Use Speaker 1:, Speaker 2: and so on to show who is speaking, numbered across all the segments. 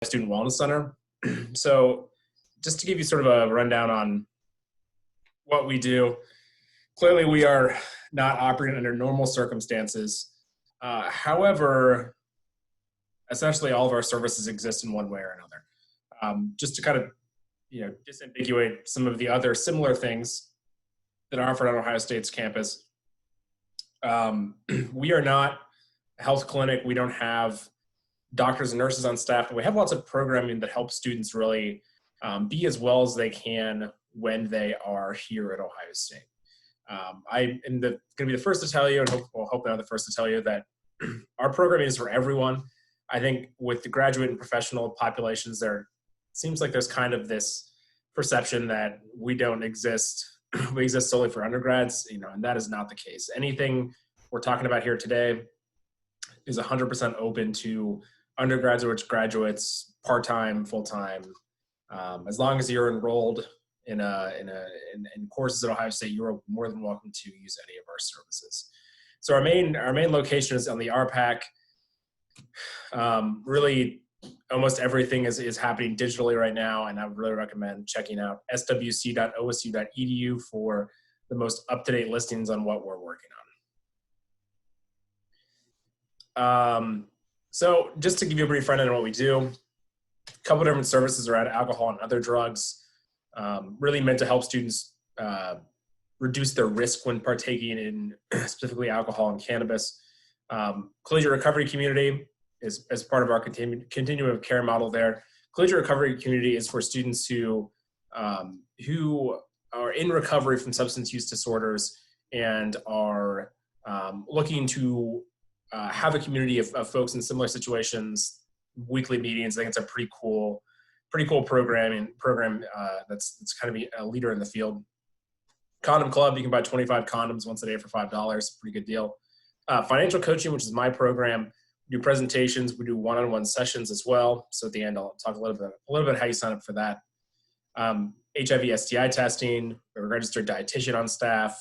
Speaker 1: Student Wellness Center. So just to give you sort of a rundown on what we do, clearly we are not operating under normal circumstances. However, essentially all of our services exist in one way or another. Just to kind of, disambiguate some of the other similar things that are offered on Ohio State's campus. We are not a health clinic. We don't have doctors and nurses on staff, but we have lots of programming that helps students really be as well as they can when they are here at Ohio State. I am going to be the first to tell you, and hopefully I'm the first to tell you, that our programming is for everyone. I think with the graduate and professional populations, there seems like there's kind of this perception that we don't exist. We exist solely for undergrads, and that is not the case. Anything we're talking about here today is 100% open to undergraduates, graduates, part-time, full-time. As long as you're enrolled in courses at Ohio State, you're more than welcome to use any of our services. So our main location is on the RPAC. Really, almost everything is happening digitally right now, and I would really recommend checking out swc.osu.edu for the most up-to-date listings on what we're working on. So just to give you a brief rundown on what we do, a couple of different services around alcohol and other drugs, really meant to help students reduce their risk when partaking in specifically alcohol and cannabis. Collegiate recovery community is as part of our continuum of care model there. Collegiate recovery community is for students who are in recovery from substance use disorders and are looking to have a community of folks in similar situations, weekly meetings. I think it's a pretty cool program that's kind of a leader in the field. Condom Club, you can buy 25 condoms once a day for $5, pretty good deal. Financial coaching, which is my program. We do presentations, we do one-on-one sessions as well. So at the end, I'll talk a little bit how you sign up for that. HIV STI testing, a registered dietitian on staff,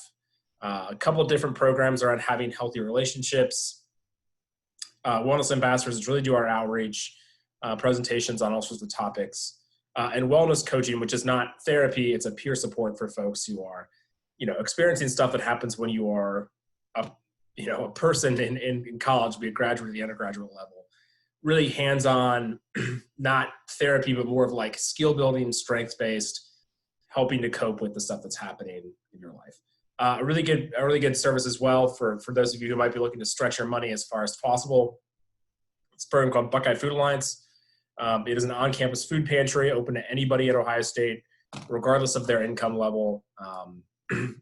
Speaker 1: a couple of different programs around having healthy relationships. Wellness ambassadors, which really do our outreach, presentations on all sorts of topics, and wellness coaching, which is not therapy, it's a peer support for folks who are, experiencing stuff that happens when you are a person in college, be it graduate or the undergraduate level. Really hands-on, not therapy, but more of like skill building, strength-based, helping to cope with the stuff that's happening in your life. A really good service as well for those of you who might be looking to stretch your money as far as possible. It's a program called Buckeye Food Alliance. It is an on-campus food pantry open to anybody at Ohio State, regardless of their income level.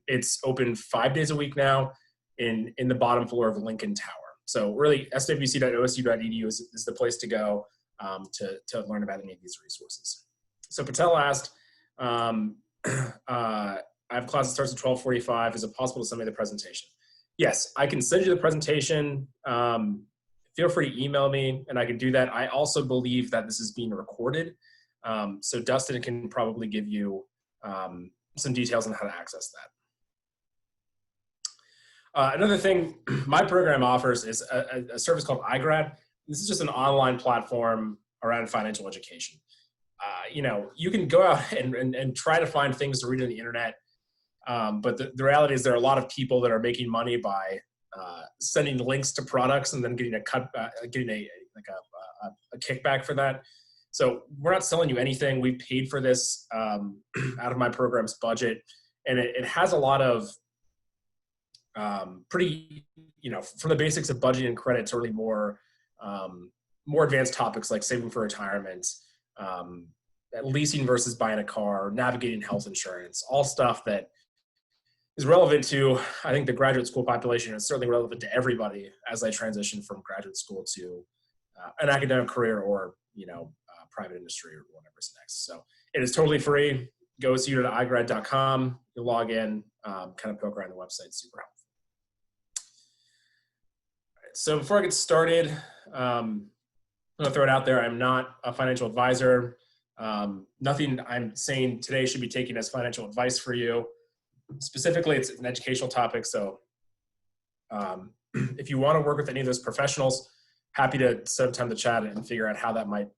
Speaker 1: It's open 5 days a week now in the bottom floor of Lincoln Tower. So really, swc.osu.edu is the place to go to learn about any of these resources. So Patel asked, I have a class that starts at 12:45. Is it possible to send me the presentation? Yes, I can send you the presentation. Feel free to email me, and I can do that. I also believe that this is being recorded. So Dustin can probably give you some details on how to access that. Another thing my program offers is a service called Grad. This is just an online platform around financial education. You can go out and try to find things to read on the internet. But the reality is there are a lot of people that are making money by sending links to products and then getting a kickback for that. So we're not selling you anything. We paid for this out of my program's budget, and it has a lot of pretty, from the basics of budgeting and credit to really more advanced topics like saving for retirement, leasing versus buying a car, navigating health insurance, all stuff that is relevant to, I think, the graduate school population. It's certainly relevant to everybody as they transition from graduate school to an academic career or, private industry or whatever's next. So it is totally free. Go to igrad.com, you log in, kind of poke around the website, super helpful. All right, so before I get started, I'm gonna throw it out there. I'm not a financial advisor. Nothing I'm saying today should be taken as financial advice for you. Specifically, it's an educational topic, so if you want to work with any of those professionals, happy to set up time to chat and figure out how that might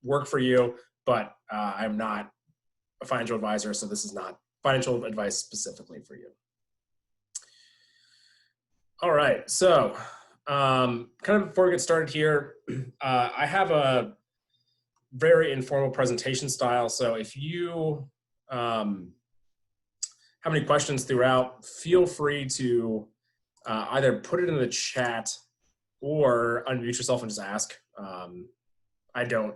Speaker 1: work for you, but I'm not a financial advisor, so this is not financial advice specifically for you. All right, so kind of before we get started here, I have a very informal presentation style. So if you have any questions throughout, feel free to either put it in the chat or unmute yourself and just ask. I don't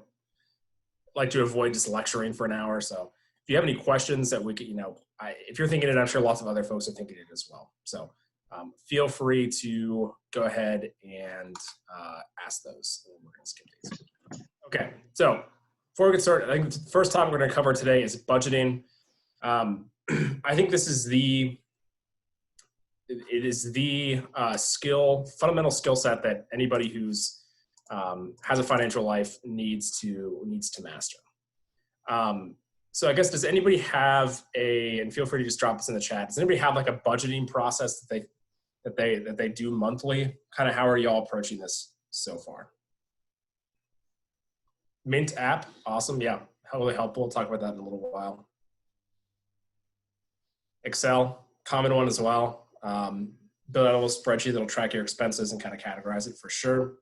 Speaker 1: like to avoid just lecturing for an hour. So if you have any questions that we could, if you're thinking it, I'm sure lots of other folks are thinking it as well. So feel free to go ahead and ask those. We're going to skip these. Okay, so before we get started, I think the first topic we're going to cover today is budgeting. I think this is the fundamental skill set that anybody who's has a financial life needs to master. So I guess, does anybody have and feel free to just drop this in the chat, does anybody have like a budgeting process that they do monthly? Kind of how are y'all approaching this so far? Mint app, awesome, yeah, really helpful. We'll talk about that in a little while. Excel, common one as well. Build out a little spreadsheet that'll track your expenses and kind of categorize it for sure.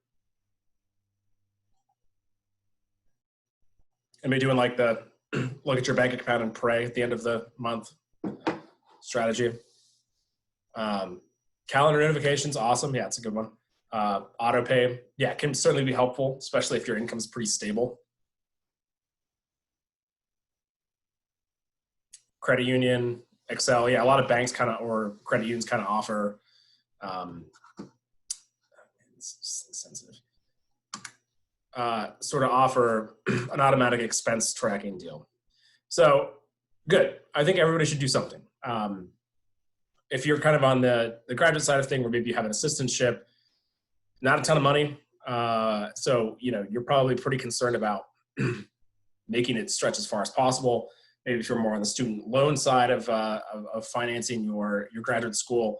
Speaker 1: Anybody doing like the look at your bank account and pray at the end of the month strategy? Calendar notifications, awesome. Yeah, it's a good one. Auto pay, yeah, can certainly be helpful, especially if your income is pretty stable. Credit union, Excel, yeah, a lot of banks or credit unions kind of offer, it's sensitive, sort of offer an automatic expense tracking deal. So good, I think everybody should do something. If you're kind of on the graduate side of thing, where maybe you have an assistantship, not a ton of money, so you're probably pretty concerned about making it stretch as far as possible. Maybe if you're more on the student loan side of financing your graduate school,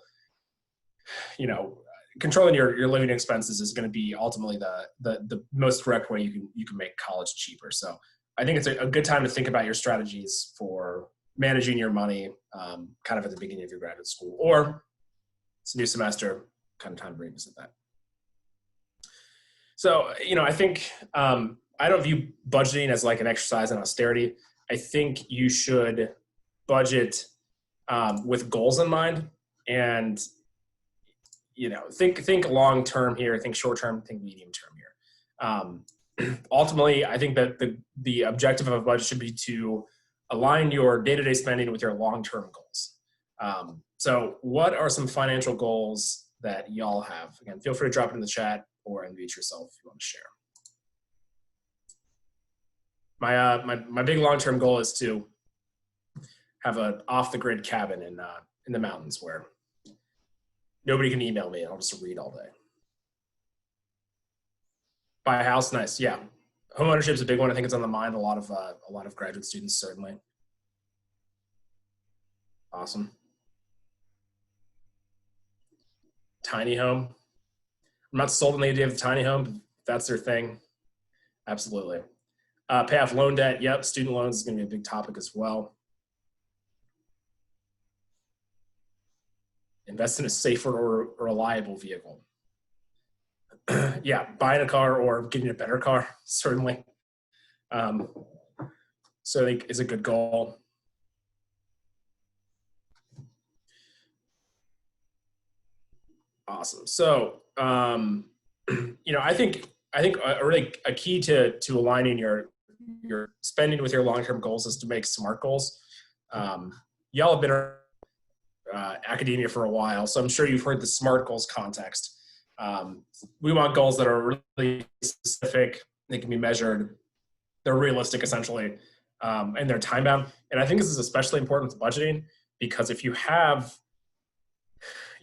Speaker 1: controlling your living expenses is going to be ultimately the most direct way you can make college cheaper. So I think it's a good time to think about your strategies for managing your money, kind of at the beginning of your graduate school, or it's a new semester, kind of time to revisit that. So I think I don't view budgeting as like an exercise in austerity. I think you should budget with goals in mind, and think long term here, think short term, think medium term here. Ultimately, I think that the objective of a budget should be to align your day-to-day spending with your long-term goals. So what are some financial goals that y'all have? Again, feel free to drop it in the chat or unmute yourself if you want to share. My big long-term goal is to have an off-the-grid cabin in the mountains where nobody can email me and I'll just read all day. Buy a house, nice, yeah. Home ownership is a big one. I think it's on the mind of a lot of graduate students, certainly. Awesome. Tiny home. I'm not sold on the idea of the tiny home, but if that's their thing, absolutely. Pay off loan debt. Yep, student loans is going to be a big topic as well. Invest in a safer or reliable vehicle. Yeah, buying a car or getting a better car, certainly. So I think is a good goal. Awesome. So, I think a key to aligning your spending with your long-term goals is to make SMART goals. Y'all have been academia for a while, so I'm sure you've heard the SMART goals context. We want goals that are really specific, they can be measured, they're realistic essentially, and they're time bound. And I think this is especially important with budgeting, because if you have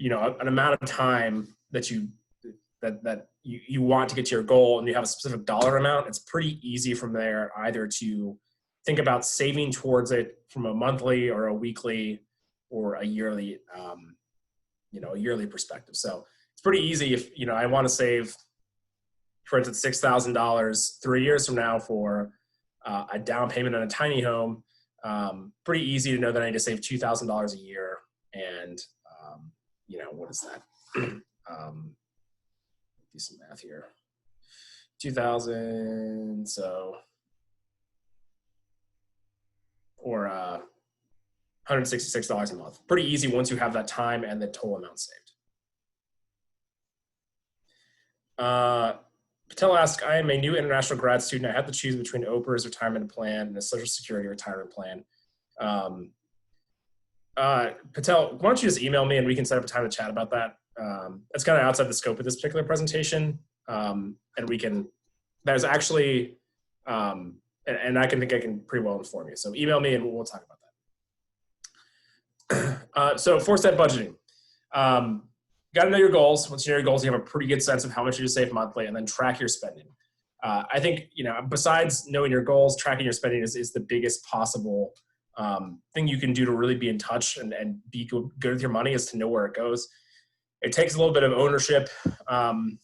Speaker 1: an amount of time that you want to get to your goal and you have a specific dollar amount, it's pretty easy from there either to think about saving towards it from a monthly or a weekly or a yearly perspective. So it's pretty easy if I want to save for instance, $6,000 3 years from now for a down payment on a tiny home, pretty easy to know that I need to save $2,000 a year. And, what is that? Do some math here. 2,000, or $166 a month. Pretty easy once you have that time and the total amount saved. Patel asks, I am a new international grad student. I have to choose between Oprah's retirement plan and a Social Security retirement plan. Patel, why don't you just email me and we can set up a time to chat about that. It's kind of outside the scope of this particular presentation. And there's actually, and I think I can pretty well inform you. So email me and we'll talk about that. So 4-step budgeting. Got to know your goals. Once you know your goals, you have a pretty good sense of how much you save monthly, and then track your spending. I think, besides knowing your goals, tracking your spending is the biggest possible thing you can do to really be in touch and be good with your money, is to know where it goes. It takes a little bit of ownership, and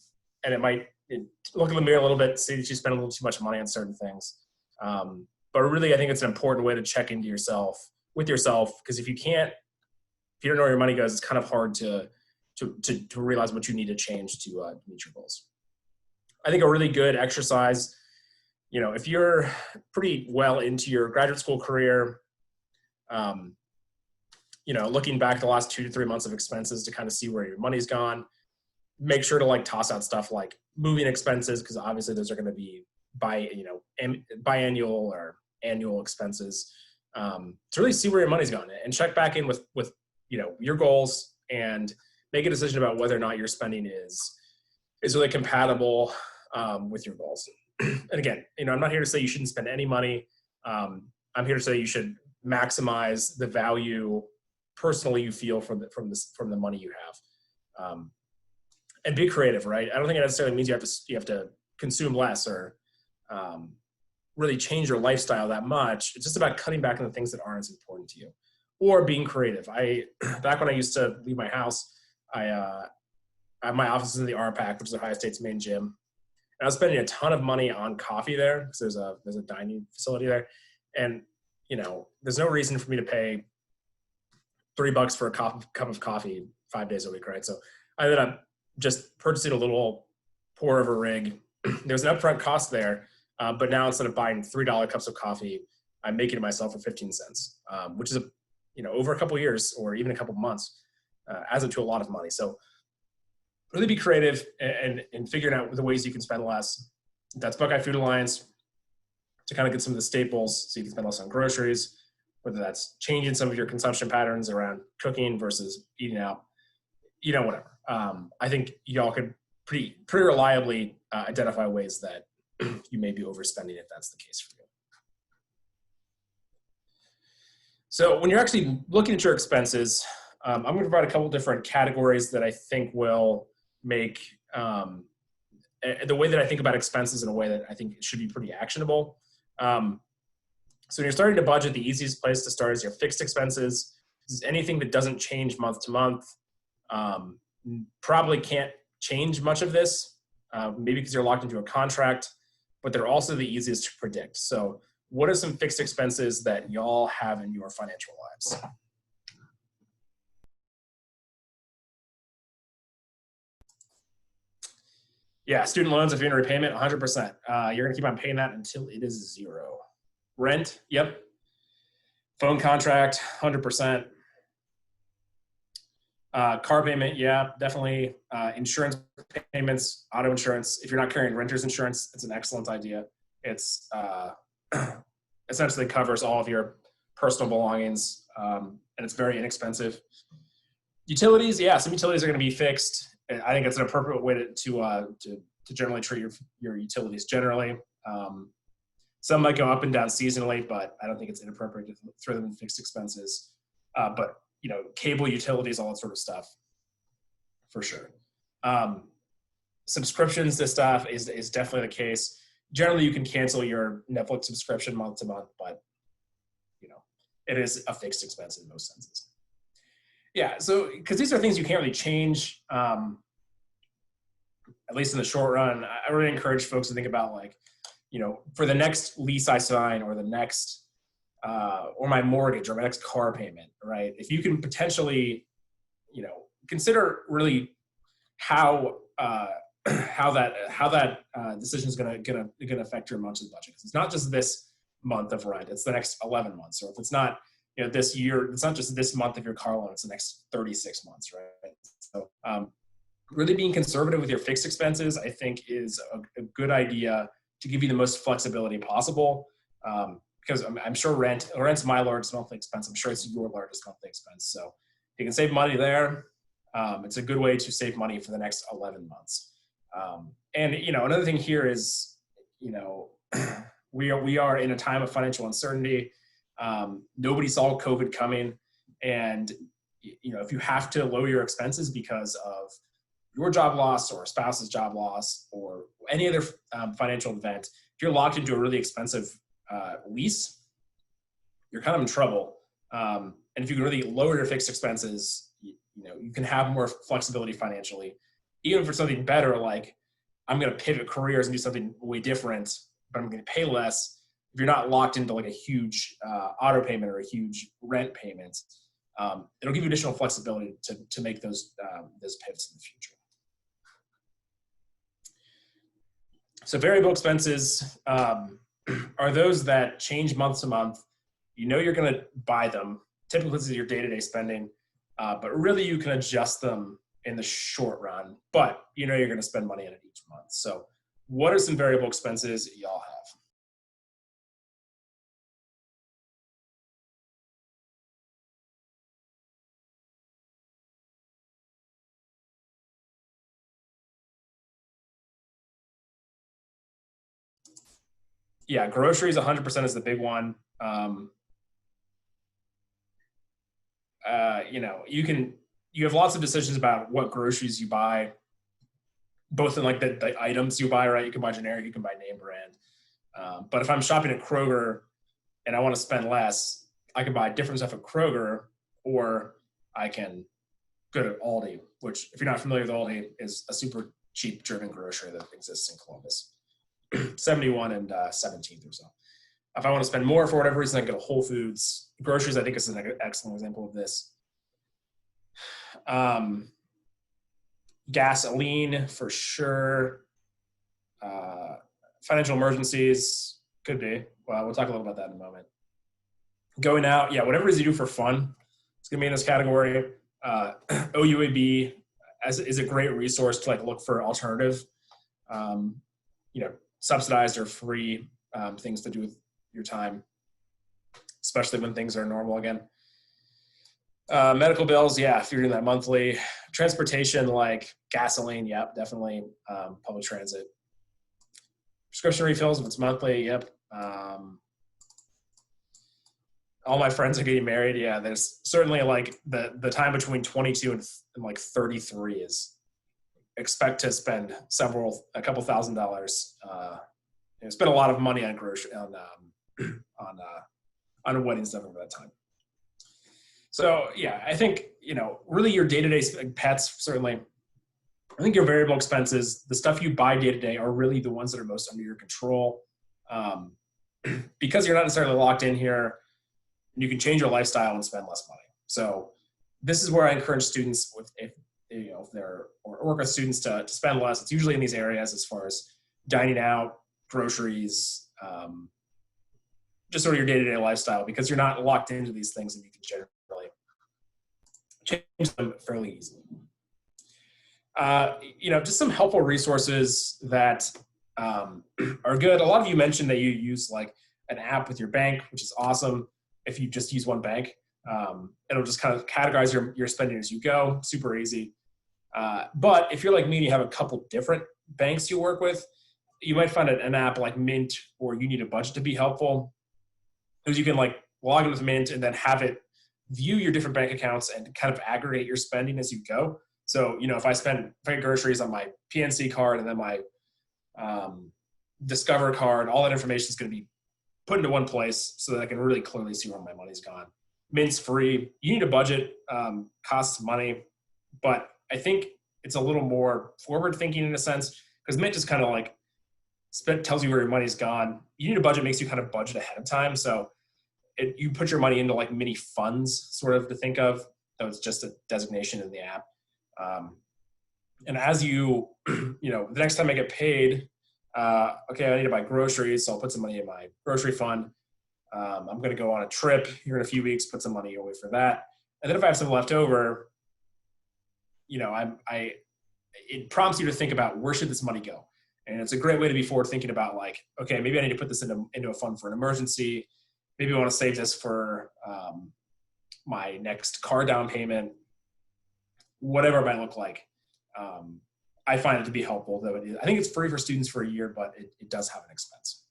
Speaker 1: it might look in the mirror a little bit, see that you spend a little too much money on certain things. But really, I think it's an important way to check into with yourself, because if you don't know where your money goes, it's kind of hard to realize what you need to change to meet your goals. I think a really good exercise, if you're pretty well into your graduate school career, looking back the last 2 to 3 months of expenses to kind of see where your money's gone, make sure to toss out stuff like moving expenses, because obviously those are going to be biannual or annual expenses, to really see where your money's gone and check back in with your goals and make a decision about whether or not your spending is really compatible with your goals. And again, I'm not here to say you shouldn't spend any money. I'm here to say you should maximize the value personally you feel from the money you have, and be creative, right? I don't think it necessarily means you have to consume less or really change your lifestyle that much. It's just about cutting back on the things that aren't as important to you, or being creative. Back when I used to leave my house, I my office is in the RPAC, which is Ohio State's main gym. And I was spending a ton of money on coffee there, because there's a dining facility there. And, there's no reason for me to pay $3 for a cup of coffee 5 days a week, right? So I ended up just purchasing a little pour over rig. There's an upfront cost there, but now instead of buying $3 cups of coffee, I'm making it myself for 15 cents, which is over a couple of years or even a couple of months, adds up to a lot of money. So really be creative and figuring out the ways you can spend less. That's Buckeye Food Alliance, to kind of get some of the staples so you can spend less on groceries, whether that's changing some of your consumption patterns around cooking versus eating out, whatever. I think y'all could pretty reliably identify ways that you may be overspending if that's the case for you. So when you're actually looking at your expenses, I'm going to provide a couple different categories that I think will make the way that I think about expenses in a way that I think should be pretty actionable. So when you're starting to budget, the easiest place to start is your fixed expenses. This is anything that doesn't change month to month. Probably can't change much of this, maybe because you're locked into a contract, but they're also the easiest to predict. So what are some fixed expenses that y'all have in your financial lives? Yeah, student loans, if you're in repayment, 100%. You're gonna keep on paying that until it is 0. Rent, yep. Phone contract, 100%. Car payment, yeah, definitely. Insurance payments, auto insurance. If you're not carrying renter's insurance, it's an excellent idea. It's essentially covers all of your personal belongings, and it's very inexpensive. Utilities, yeah, some utilities are going to be fixed. I think it's an appropriate way to generally treat your utilities generally. Some might go up and down seasonally, but I don't think it's inappropriate to throw them in fixed expenses. But cable, utilities, all that sort of stuff, for sure. Subscriptions to stuff is definitely the case. Generally, you can cancel your Netflix subscription month to month, but it is a fixed expense in most senses. Yeah, so because these are things you can't really change at least in the short run, I really encourage folks to think about like, for the next lease I sign or the next, or my mortgage or my next car payment, right? If you can potentially, consider really how that decision is gonna affect your monthly budget. It's not just this month of rent; it's the next 11 months. Or if it's not, this year, it's not just this month of your car loan; it's the next 36 months, right? So, really being conservative with your fixed expenses, I think, is a good idea to give you the most flexibility possible. Because I'm sure rent's my largest monthly expense. I'm sure it's your largest monthly expense. So if you can save money there, it's a good way to save money for the next 11 months. And another thing here is, we are in a time of financial uncertainty. Nobody saw COVID coming, and if you have to lower your expenses because of your job loss or a spouse's job loss or any other financial event, if you're locked into a really expensive lease, you're kind of in trouble. And if you can really lower your fixed expenses, you can have more flexibility financially. Even for something better, like I'm going to pivot careers and do something way different, but I'm going to pay less. If you're not locked into like a huge auto payment or a huge rent payment, it'll give you additional flexibility to make those pivots in the future. So variable expenses are those that change month to month. You're going to buy them. Typically, this is your day-to-day spending, but really you can adjust them in the short run, but you're going to spend money on it each month. So what are some variable expenses y'all have? Yeah, groceries 100% is the big one. You have lots of decisions about what groceries you buy, both in like the items you buy, right? You can buy generic, you can buy name brand. But if I'm shopping at Kroger and I want to spend less, I can buy different stuff at Kroger, or I can go to Aldi, which, if you're not familiar with Aldi, is a super cheap German grocery that exists in Columbus. 71 and 17th or so. If I want to spend more for whatever reason, I go to Whole Foods. Groceries, I think, is an excellent example of this. Gasoline, for sure. Financial emergencies, could be. Well, we'll talk a little about that in a moment. Going out, yeah, whatever it is you do for fun, it's going to be in this category. OUAB is a great resource to like look for alternative, subsidized or free things to do with your time, especially when things are normal again. Medical bills, yeah, if you're doing that monthly. Transportation, like gasoline, yep, definitely. Public transit. Prescription refills, if it's monthly, yep. All my friends are getting married, yeah, there's certainly like the time between 22 and like 33 is expect to spend a couple $1,000s. Spend a lot of money on on wedding stuff over that time. So yeah, I think really your day-to-day pets, certainly. I think your variable expenses, the stuff you buy day-to-day, are really the ones that are most under your control, because you're not necessarily locked in here. You can change your lifestyle and spend less money. So this is where I encourage students, if they're or work with students to spend less. It's usually in these areas as far as dining out, groceries, just sort of your day-to-day lifestyle, because you're not locked into these things and you can generally change them fairly easily. Just some helpful resources that are good. A lot of you mentioned that you use like an app with your bank, which is awesome. If you just use one bank, it'll just kind of categorize your spending as you go. Super easy. But if you're like me and you have a couple different banks you work with, you might find an app like Mint or You Need a Budget to be helpful, because you can like log in with Mint and then have it view your different bank accounts and kind of aggregate your spending as you go. So, if I get groceries on my PNC card and then my Discover card, all that information is going to be put into one place so that I can really clearly see where my money's gone. Mint's free. You Need a Budget, costs money, but I think it's a little more forward thinking in a sense, because Mint just kind of like tells you where your money's gone. Unit budget makes you kind of budget ahead of time. So you put your money into like mini funds sort of to think of. So it's just a designation in the app. And as you, the next time I get paid, okay, I need to buy groceries. So I'll put some money in my grocery fund. I'm going to go on a trip here in a few weeks, put some money away for that. And then if I have some left over, it prompts you to think about where should this money go? And it's a great way to be forward thinking about like, okay, maybe I need to put this into a fund for an emergency. Maybe I want to save this for my next car down payment, whatever it might look like. I find it to be helpful, though. I think it's free for students for a year, but it does have an expense.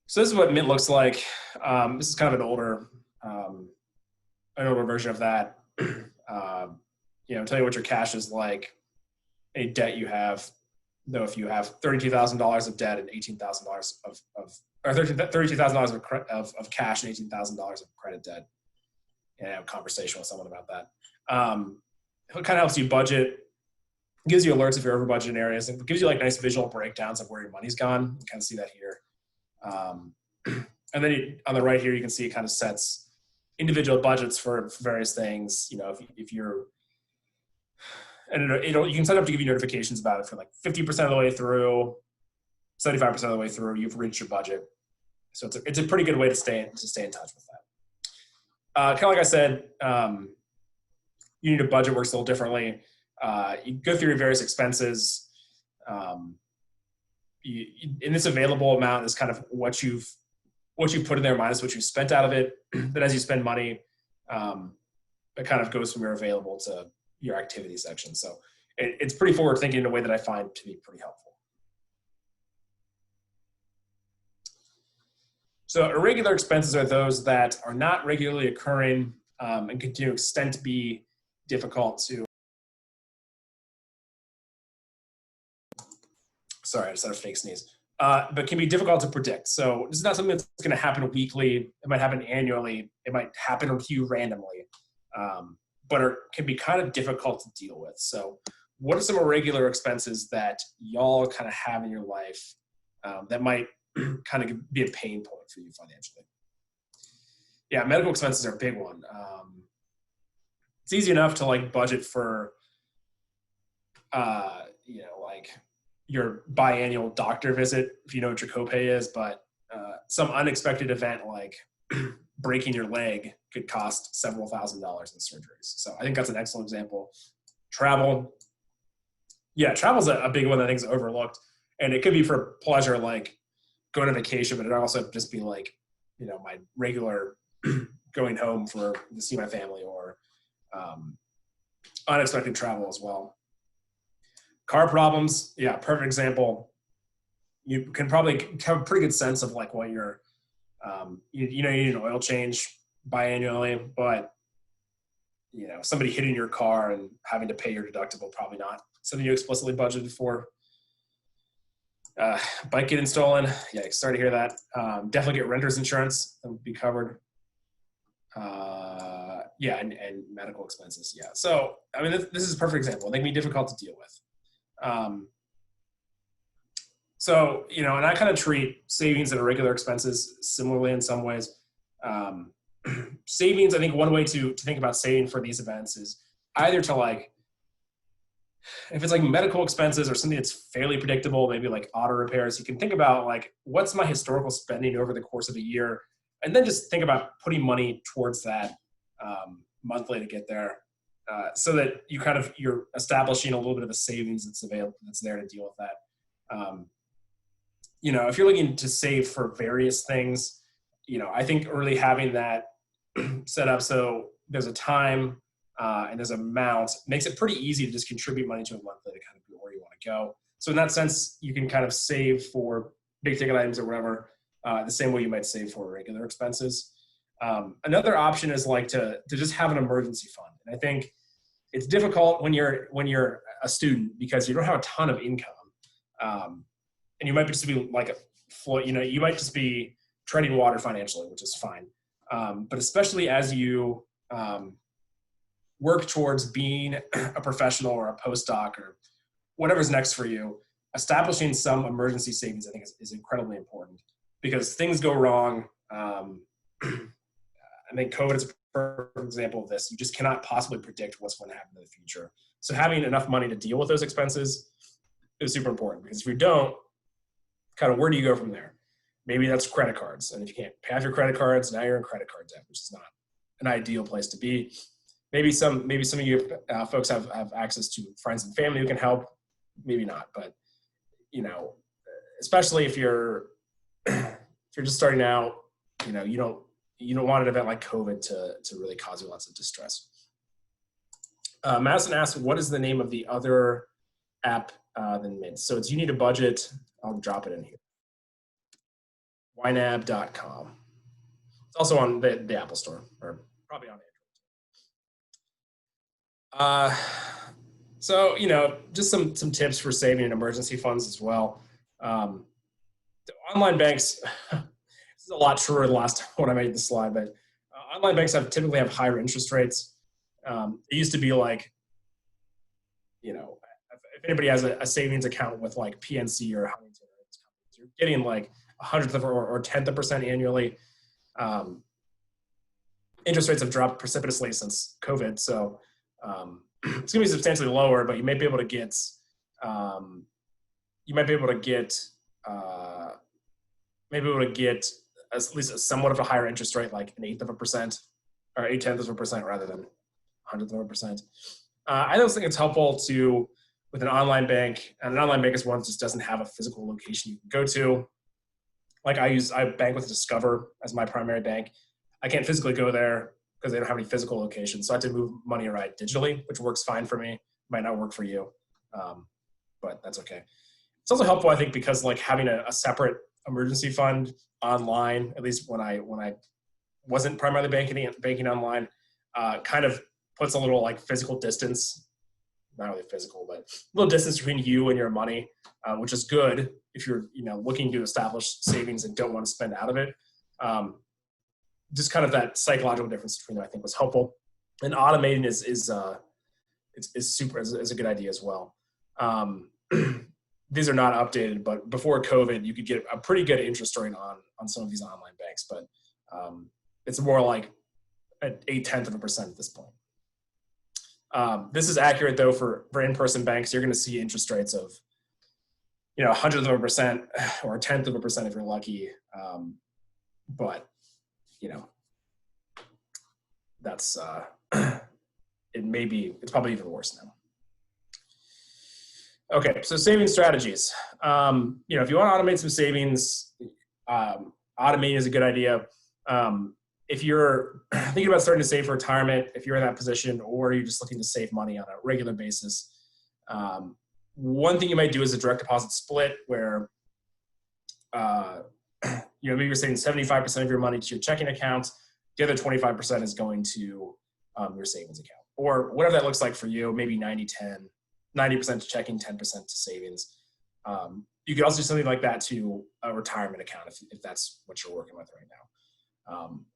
Speaker 1: So this is what Mint looks like. This is kind of an older version of that. Tell you what your cash is like, any debt you have. Though if you have $32,000 of debt and $18,000 or $32,000 of cash and $18,000 of credit debt, and have a conversation with someone about that. It kind of helps you budget. It gives you alerts if you're over budget in areas. It gives you like nice visual breakdowns of where your money's gone. You kind of see that here. And then on the right here, you can see it kind of sets individual budgets for various things. If you're, and you can set up to give you notifications about it for like 50% of the way through, 75% of the way through, you've reached your budget. So it's a pretty good way to stay in touch with that. Kind of like I said, you need a budget works a little differently. You go through your various expenses. And this available amount is kind of what you've put in there minus what you've spent out of it. Then as you spend money, it kind of goes from your available to your activity section. So it's pretty forward thinking in a way that I find to be pretty helpful. So irregular expenses are those that are not regularly occurring and can to an extent be difficult to. Sorry, I just had a fake sneeze. But can be difficult to predict. So this is not something that's going to happen weekly. It might happen annually. It might happen to you randomly, but can be kind of difficult to deal with. So what are some irregular expenses that y'all kind of have in your life that might kind of be a pain point for you financially? Yeah, medical expenses are a big one. It's easy enough to like budget for, like your biannual doctor visit, if you know what your copay is, but some unexpected event like breaking your leg could cost several $1,000s in surgeries. So I think that's an excellent example. Travel. Yeah, travel's a big one that I think is overlooked. And it could be for pleasure, like going on vacation, but it also just be like, my regular going home to see my family or unexpected travel as well. Car problems, yeah, perfect example. You can probably have a pretty good sense of like what your, you need an oil change biannually, but somebody hitting your car and having to pay your deductible, probably not something you explicitly budgeted for. Bike getting stolen, yeah, sorry to hear that. Definitely get renter's insurance, that would be covered. Yeah, and medical expenses, yeah. So, I mean, this is a perfect example. They can be difficult to deal with. So, and I kind of treat savings and irregular expenses similarly in some ways. Savings, I think one way to think about saving for these events is either to like, if it's like medical expenses or something that's fairly predictable, maybe like auto repairs, you can think about like, what's my historical spending over the course of a year? And then just think about putting money towards that monthly to get there. So that you're establishing a little bit of a savings that's available, that's there to deal with that. If you're looking to save for various things, I think really having that set up so there's a time and there's an amount makes it pretty easy to just contribute money to a monthly to kind of go where you want to go. So in that sense, you can kind of save for big ticket items or whatever, the same way you might save for regular expenses. Another option is like to just have an emergency fund. And I think it's difficult when you're a student because you don't have a ton of income. And you might just be like you might just be treading water financially, which is fine. But especially as you work towards being a professional or a postdoc or whatever's next for you, establishing some emergency savings, I think, is incredibly important, because things go wrong. I think COVID is a perfect example of this. You just cannot possibly predict what's going to happen in the future. So having enough money to deal with those expenses is super important, because if you don't, kind of where do you go from there? Maybe that's credit cards. And if you can't pay off your credit cards, now you're in credit card debt, which is not an ideal place to be. Maybe some of you folks have access to friends and family who can help. Maybe not, but especially if you're just starting out, you don't want an event like COVID to really cause you lots of distress. Madison asked, what is the name of the other app than Mint? So it's You Need a Budget. I'll drop it in here. YNAB.com. It's also on the Apple Store, or probably on Android. So, just some tips for saving in emergency funds as well. The online banks, this is a lot truer than last time when I made this slide, but online banks typically have higher interest rates. It used to be like, if anybody has a savings account with like PNC or Huntington, you're getting like 100th or 10th of a percent annually. Interest rates have dropped precipitously since COVID, so it's going to be substantially lower, but you might be able to get at least somewhat of a higher interest rate, like 1/8 of a percent or 0.8 of a percent rather than 100th of a percent. I don't think it's helpful with an online bank, and an online bank is one that just doesn't have a physical location you can go to. Like I bank with Discover as my primary bank. I can't physically go there because they don't have any physical locations. So I have to move money around digitally, which works fine for me. Might not work for you, but that's okay. It's also helpful, I think, because like having a separate emergency fund online, at least when I wasn't primarily banking online, kind of puts a little like physical distance, not really physical, but a little distance between you and your money, which is good if you're looking to establish savings and don't want to spend out of it. Just kind of that psychological difference between them, I think, was helpful. And automating is a good idea as well. These are not updated, but before COVID, you could get a pretty good interest rate on some of these online banks, but it's more like at 0.8 of a percent at this point. This is accurate though for in-person banks. You're going to see interest rates of 100th of a percent or 1/10 of a percent if you're lucky. But that's it's probably even worse now. Okay, so saving strategies. If you want to automate some savings, automating is a good idea. If you're thinking about starting to save for retirement, if you're in that position, or you're just looking to save money on a regular basis, one thing you might do is a direct deposit split where, maybe you're saving 75% of your money to your checking account. The other 25% is going to your savings account, or whatever that looks like for you, maybe 90-10, 90% to checking, 10% to savings. You could also do something like that to a retirement account if that's what you're working with right now.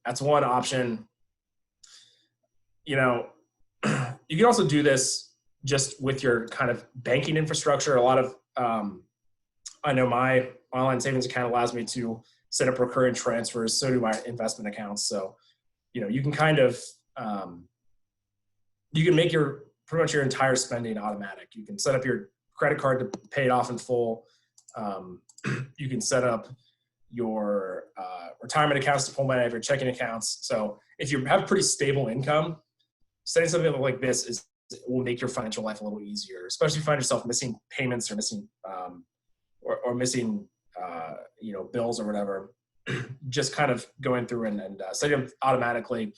Speaker 1: That's one option. You can also do this just with your kind of banking infrastructure. A lot of, I know my online savings account allows me to set up recurring transfers. So do my investment accounts. So, you can kind of, you can make pretty much your entire spending automatic. You can set up your credit card to pay it off in full. You can set up your retirement accounts to pull money out of your checking accounts. So if you have pretty stable income, setting something like this will make your financial life a little easier, especially if you find yourself missing payments or missing bills or whatever. Just kind of going through and setting them automatically,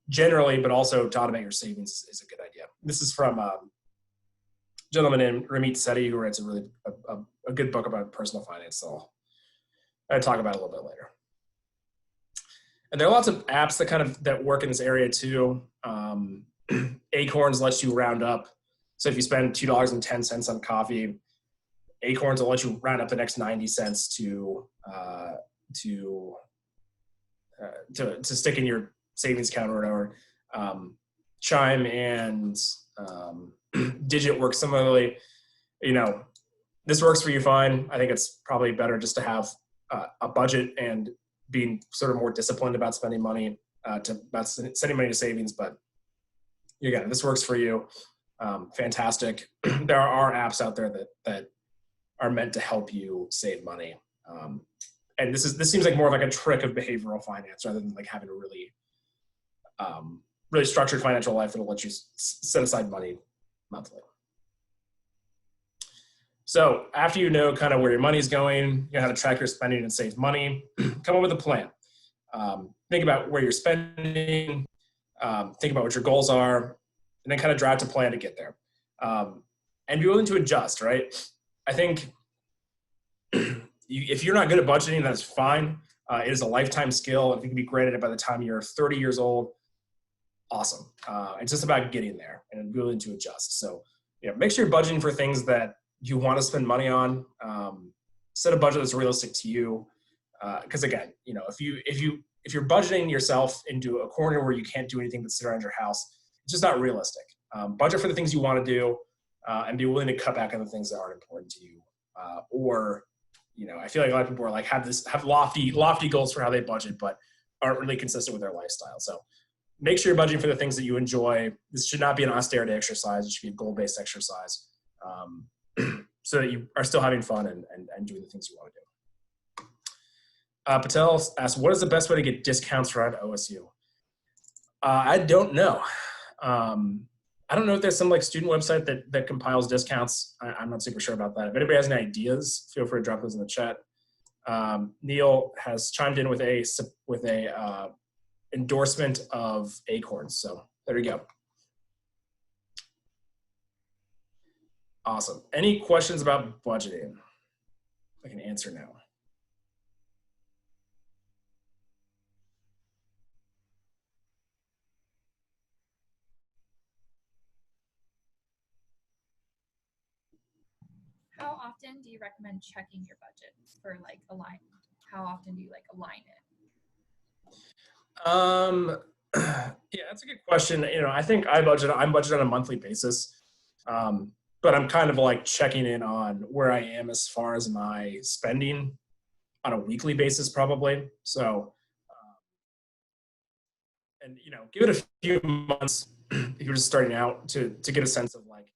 Speaker 1: generally, but also to automate your savings is a good idea. This is from a gentleman named Ramit Sethi, who writes a good book about personal finance. So I'll talk about it a little bit later. And there are lots of apps that work in this area too. Acorns lets you round up. So if you spend $2.10 on coffee, Acorns will let you round up the next 90 cents to stick in your savings account or whatever. Chime and Digit work similarly. This works for you fine. I think it's probably better just to have a budget and being sort of more disciplined about spending money, about sending money to savings. But again, this works for you. Fantastic. There are apps out there that are meant to help you save money. And this seems like more of like a trick of behavioral finance rather than like having a really structured financial life that'll let you set aside money monthly. So after you know kind of where your money's going, you know how to track your spending and save money, come up with a plan. Think about where you're spending, think about what your goals are, and then kind of draft a plan to get there. And be willing to adjust, right? I think if you're not good at budgeting, that's fine. It is a lifetime skill. If you can be great at it by the time you're 30 years old, awesome. It's just about getting there and willing to adjust. So make sure you're budgeting for things that you want to spend money on. Set a budget that's realistic to you. Because again, if you're budgeting yourself into a corner where you can't do anything but sit around your house, it's just not realistic. Budget for the things you want to do, and be willing to cut back on the things that aren't important to you. I feel like a lot of people are like have lofty goals for how they budget, but aren't really consistent with their lifestyle. So make sure you're budgeting for the things that you enjoy. This should not be an austerity exercise. It should be a goal-based exercise, so that you are still having fun and doing the things you want to do. Patel asks, what is the best way to get discounts around OSU? I don't know. I don't know if there's some like student website that compiles discounts. I'm not super sure about that. If anybody has any ideas, feel free to drop those in the chat. Neil has chimed in with a endorsement of Acorns. So there you go. Awesome. Any questions about budgeting? I can answer now.
Speaker 2: How often do you recommend checking your budget for like alignment? How often do you like align it?
Speaker 1: Yeah, that's a good question. I think I'm budgeted on a monthly basis. But I'm kind of like checking in on where I am as far as my spending on a weekly basis, probably. So, and give it a few months if you're just starting out to get a sense of like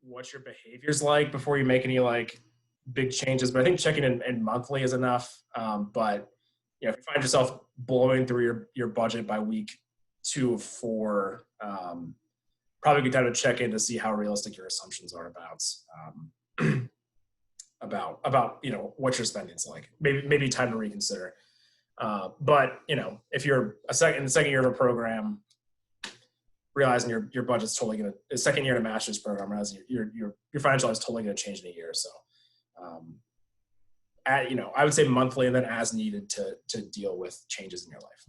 Speaker 1: what your behavior's like before you make any like big changes. But I think checking in monthly is enough. But if you find yourself blowing through your budget by week 2 of 4, probably a good time to check in to see how realistic your assumptions are about what your spending's like. Maybe time to reconsider. But if you're in the second year of a program, realizing your budget's totally gonna, the second year in a master's program, realizing your financial life is totally gonna change in a year. So, I would say monthly and then as needed to deal with changes in your life.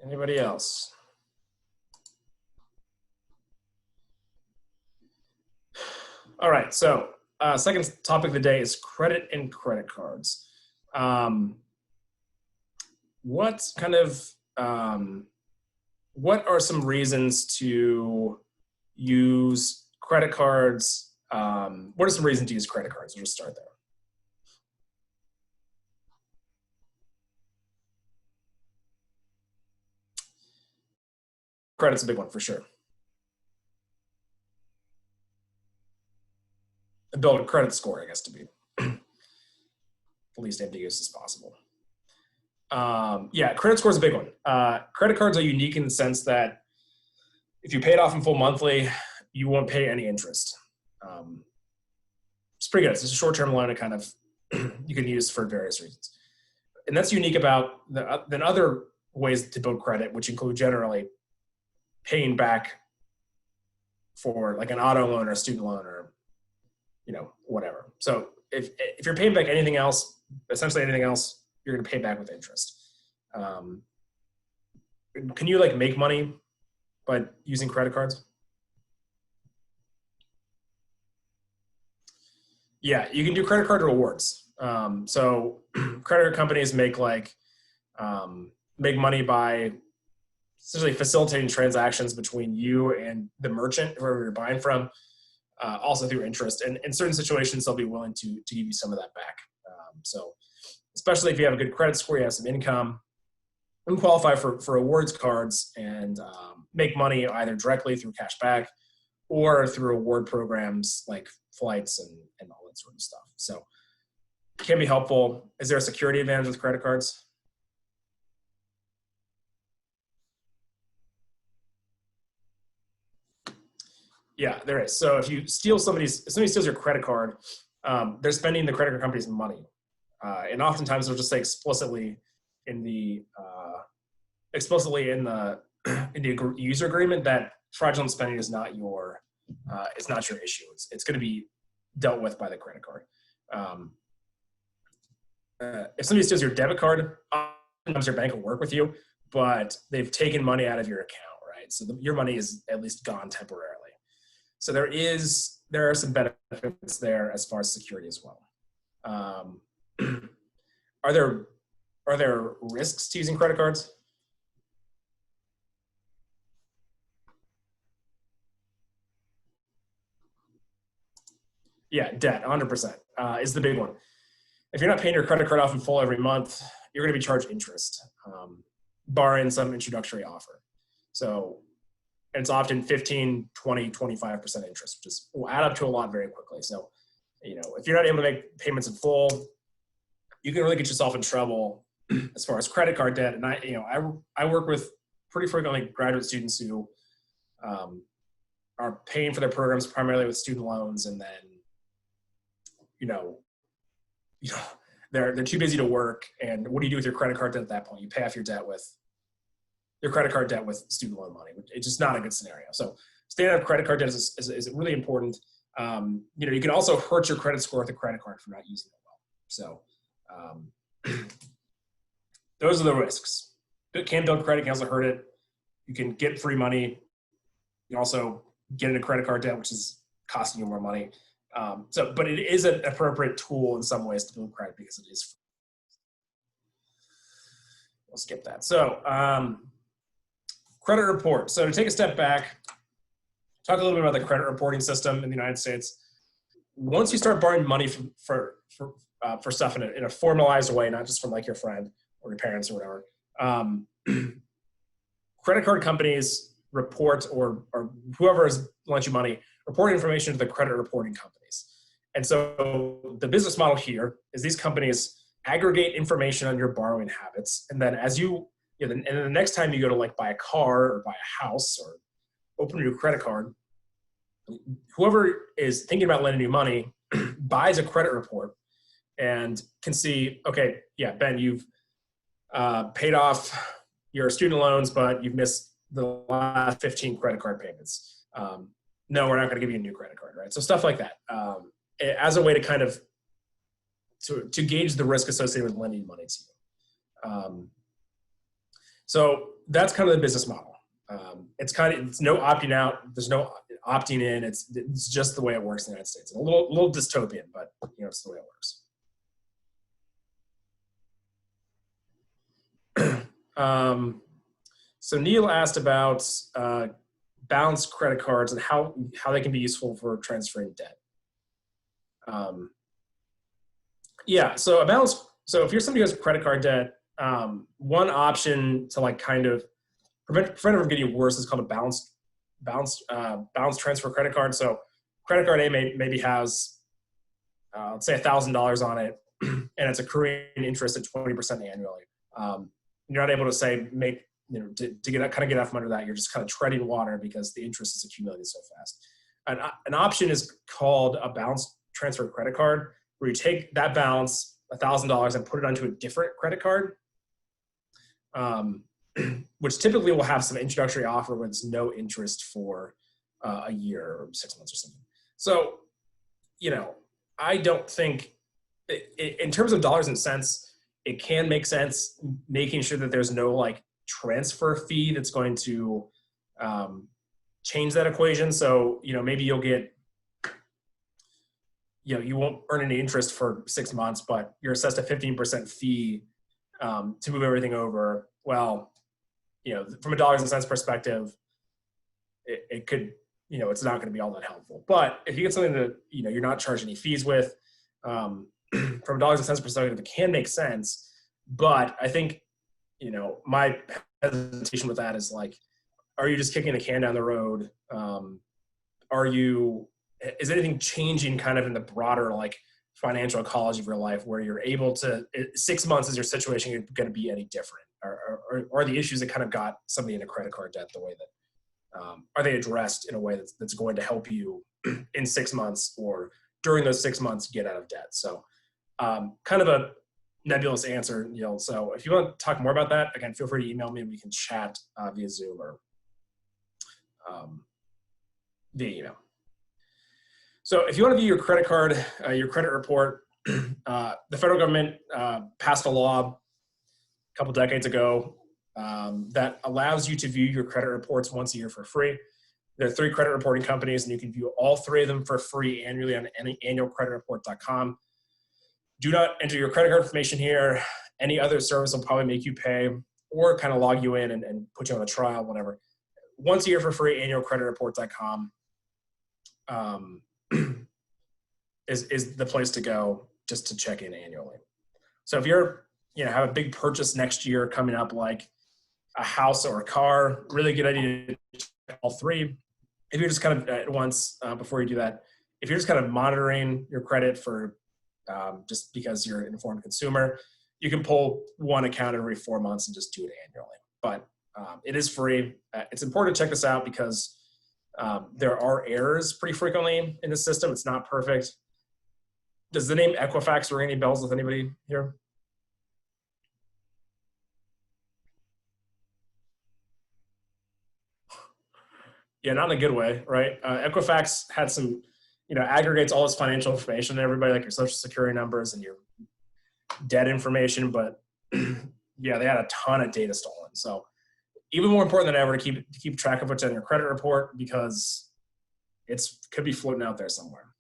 Speaker 1: Anybody else? All right, so second topic of the day is credit and credit cards. What are some reasons to use credit cards? What are some reasons to use credit cards? We'll just start there. Credit's a big one for sure. Build a credit score, I guess, to be the least ambiguous as possible. Yeah, credit score is a big one. Credit cards are unique in the sense that if you pay it off in full monthly, you won't pay any interest. It's pretty good. It's a short-term loan. It kind of you can use for various reasons, and that's unique about than other ways to build credit, which include generally paying back for like an auto loan or a student loan or whatever. So if you're paying back anything else, essentially anything else, you're going to pay back with interest. Can you like make money by using credit cards? Yeah, you can do credit card rewards. So credit card companies make make money by essentially facilitating transactions between you and the merchant, whoever you're buying from, also through interest. And in certain situations, they'll be willing to give you some of that back. So especially if you have a good credit score, you have some income, you can qualify for rewards cards and make money either directly through cash back or through reward programs like flights and all that sort of stuff. So it can be helpful. Is there a security advantage with credit cards? Yeah, there is. So if somebody steals your credit card, they're spending the credit card company's money. And oftentimes they'll just say explicitly in the user agreement that fraudulent spending is not your issue. It's going to be dealt with by the credit card. If somebody steals your debit card, oftentimes your bank will work with you, but they've taken money out of your account, right? So your money is at least gone temporarily. So there are some benefits there as far as security as well. Are there risks to using credit cards? Yeah, debt, 100% is the big one. If you're not paying your credit card off in full every month, you're going to be charged interest, barring some introductory offer. So it's often 15, 20, 25% interest, which will add up to a lot very quickly. So, if you're not able to make payments in full, you can really get yourself in trouble as far as credit card debt. And I work with pretty frequently graduate students who are paying for their programs primarily with student loans, and then they're too busy to work. And what do you do with your credit card debt at that point? You pay off your credit card debt with student loan money. It's just not a good scenario. So staying out of credit card debt is really important. You can also hurt your credit score with a credit card for not using it well. So those are the risks. It can build credit, can also hurt it. You can get free money. You can also get into credit card debt, which is costing you more money. But it is an appropriate tool in some ways to build credit because it is free. We'll skip that. So credit report. So to take a step back, talk a little bit about the credit reporting system in the United States. Once you start borrowing money for stuff in a formalized way, not just from like your friend or your parents or whatever, credit card companies report or whoever has lent you money report information to the credit reporting companies. And so the business model here is these companies aggregate information on your borrowing habits, and then and the next time you go to like buy a car or buy a house or open a new credit card, whoever is thinking about lending you money buys a credit report and can see, okay, yeah, Ben, you've paid off your student loans, but you've missed the last 15 credit card payments. No, we're not going to give you a new credit card, right? So stuff like that, as a way to kind of to gauge the risk associated with lending money to you. So that's kind of the business model. It's no opting out. There's no opting in. It's just the way it works in the United States. A little dystopian, but it's the way it works. So Neil asked about balanced credit cards and how they can be useful for transferring debt. So if you're somebody who has credit card debt, one option to like kind of prevent it from getting worse is called a balanced transfer credit card. So credit card A maybe has let's say $1,000 on it, and it's accruing interest at 20% annually. You're not able to say to get out from under that. You're just kind of treading water because the interest is accumulating so fast. An option is called a balanced transfer credit card, where you take that balance, $1,000, and put it onto a different credit card, which typically will have some introductory offer where there's no interest for a year or 6 months or something. So, I don't think, in terms of dollars and cents, it can make sense making sure that there's no like transfer fee that's going to change that equation. So, maybe you'll get, you won't earn any interest for 6 months, but you're assessed a 15% fee to move everything over. Well, from a dollars and cents perspective, it could, it's not going to be all that helpful. But if you get something that, you're not charging any fees with, from a dollars and cents perspective, it can make sense. But I think, my hesitation with that is like, are you just kicking the can down the road? Is anything changing kind of in the broader like financial ecology of your life where you're able to, 6 months is your situation going to be any different? Or are the issues that kind of got somebody into credit card debt the way that, are they addressed in a way that's going to help you in 6 months or during those 6 months get out of debt? So kind of a nebulous answer, so if you want to talk more about that, again, feel free to email me and we can chat via Zoom or via email. So if you want to view your credit card, your credit report, the federal government passed a law a couple decades ago that allows you to view your credit reports once a year for free. There are 3 credit reporting companies, and you can view all 3 of them for free annually on annualcreditreport.com. Do not enter your credit card information here. Any other service will probably make you pay or kind of log you in and put you on a trial, whatever. Once a year for free, annualcreditreport.com. Is the place to go just to check in annually. So if you're, have a big purchase next year coming up, like a house or a car, really good idea to check all 3. If you're just kind of at once, before you do that, if you're just kind of monitoring your credit for just because you're an informed consumer, you can pull one account every 4 months and just do it annually. But it is free. It's important to check this out because there are errors pretty frequently in the system. It's not perfect. Does the name Equifax ring any bells with anybody here? Yeah, not in a good way, right? Equifax had some, aggregates all this financial information, everybody, like your social security numbers and your debt information, but yeah, they had a ton of data stolen. So even more important than ever to keep track of what's on your credit report because could be floating out there somewhere.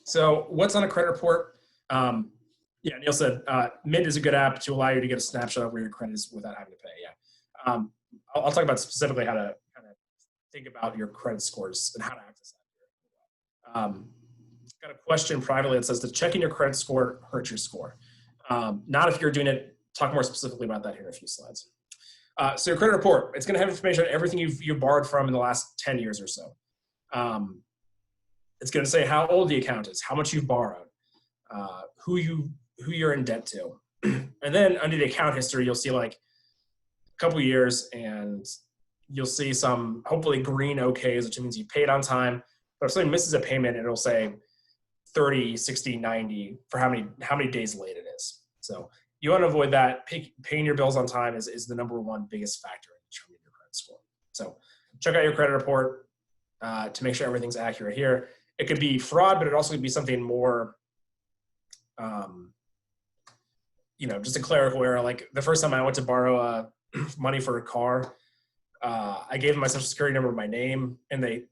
Speaker 1: So what's on a credit report? Yeah, Neil said Mint is a good app to allow you to get a snapshot of where your credit is without having to pay. Yeah, I'll talk about specifically how to kind of think about your credit scores and how to access that. Got a question privately that says, does checking your credit score hurt your score? Not if you're doing it. Talk more specifically about that here in a few slides. So your credit report, it's going to have information on everything you've borrowed from in the last 10 years or so. It's going to say how old the account is, how much you've borrowed, who you're in debt to. And then under the account history, you'll see like a couple years and you'll see some hopefully green OKs, which means you paid on time. But if somebody misses a payment, it'll say 30, 60, 90 for how many days late it is. So you want to avoid that. Paying your bills on time is the number one biggest factor in determining your credit score. So check out your credit report to make sure everything's accurate here. It could be fraud, but it also could be something more, just a clerical error. Like the first time I went to borrow money for a car, I gave them my social security number, my name, and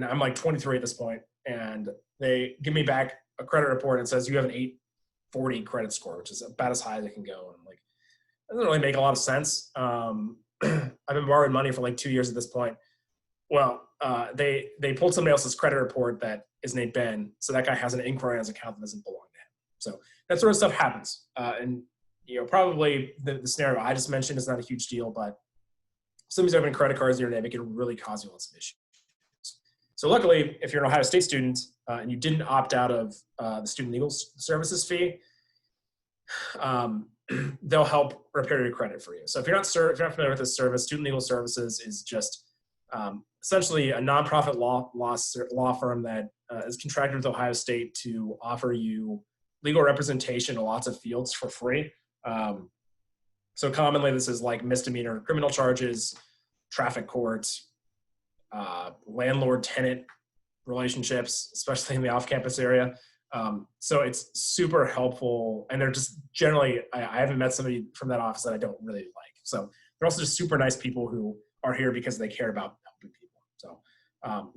Speaker 1: I'm like 23 at this point, and they give me back a credit report and says you have an 840 credit score, which is about as high as it can go. And I'm like, that doesn't really make a lot of sense. I've been borrowing money for like 2 years at this point. Well, they pulled somebody else's credit report that is named Ben, so that guy has an inquiry on his account that doesn't belong to him. So that sort of stuff happens, and probably the scenario I just mentioned is not a huge deal, but somebody's opening credit cards in your name, it can really cause you lots of issues. So luckily, if you're an Ohio State student and you didn't opt out of the student legal services fee, they'll help repair your credit for you. So if you're not familiar with this service, student legal services is just essentially a nonprofit law firm that is contracted with Ohio State to offer you legal representation in lots of fields for free. So commonly this is like misdemeanor criminal charges, traffic courts, landlord-tenant relationships, especially in the off-campus area. So it's super helpful. And they're just generally, I haven't met somebody from that office that I don't really like. So they're also just super nice people who are here because they care about helping people. So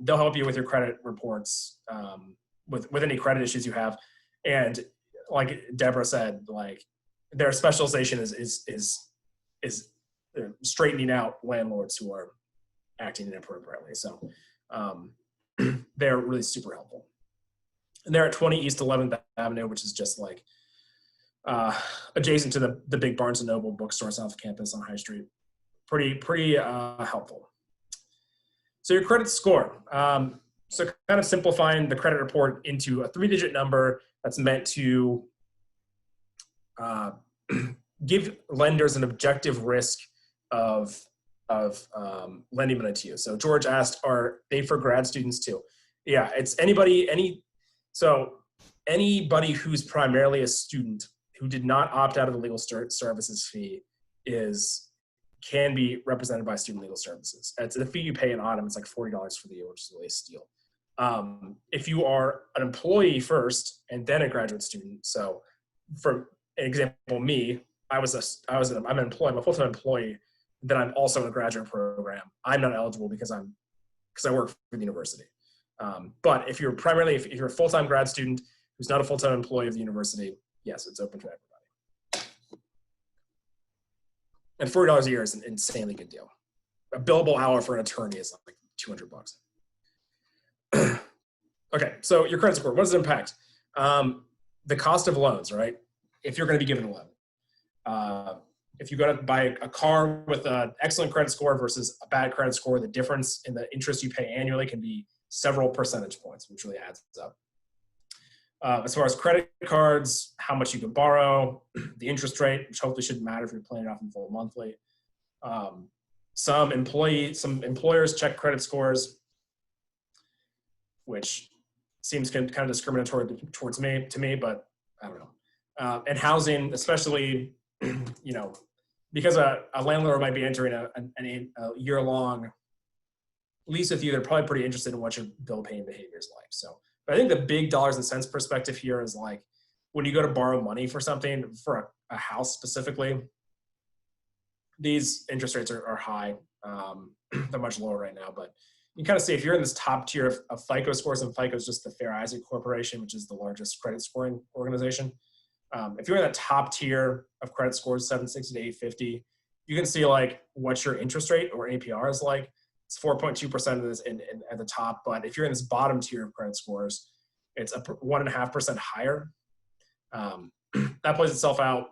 Speaker 1: They'll help you with your credit reports, with any credit issues you have. And like Deborah said, like their specialization is straightening out landlords who are acting inappropriately. So they're really super helpful. And they're at 20 East 11th Avenue, which is just like adjacent to the big Barnes & Noble bookstore south of campus on High Street. Pretty helpful. So your credit score. So kind of simplifying the credit report into a 3-digit number that's meant to give lenders an objective risk of lending money to you. So George asked, are they for grad students too? Yeah, it's anybody who's primarily a student who did not opt out of the legal services fee can be represented by student legal services. It's the fee you pay in autumn. It's like $40 for the year, which is really a steal. If you are an employee first and then a graduate student, so for example, me, I'm an employee, I'm a full-time employee, then I'm also in a graduate program. I'm not eligible because I work for the university. But if you're a full-time grad student who's not a full-time employee of the university, yes, it's open to everybody. And $40 a year is an insanely good deal. A billable hour for an attorney is like $200. Okay, so your credit score, what does it impact? The cost of loans, right? If you're going to be given a loan. If you go to buy a car with an excellent credit score versus a bad credit score, the difference in the interest you pay annually can be several percentage points, which really adds up. As far as credit cards, how much you can borrow, the interest rate, which hopefully shouldn't matter if you're paying it off in full monthly. Some employers check credit scores, which seems kind of discriminatory to me, but I don't know. And housing, especially, because a landlord might be entering a year-long lease with you, they're probably pretty interested in what your bill paying behavior is like. So, but I think the big dollars and cents perspective here is like when you go to borrow money for something, for a house specifically, these interest rates are high. They're much lower right now, but you kind of see if you're in this top tier of FICO scores, and FICO is just the Fair Isaac Corporation, which is the largest credit scoring organization. If you're in that top tier of credit scores, 760 to 850, you can see like what your interest rate or APR is like. It's 4.2% of this at the top, but if you're in this bottom tier of credit scores, it's 1.5% higher. That plays itself out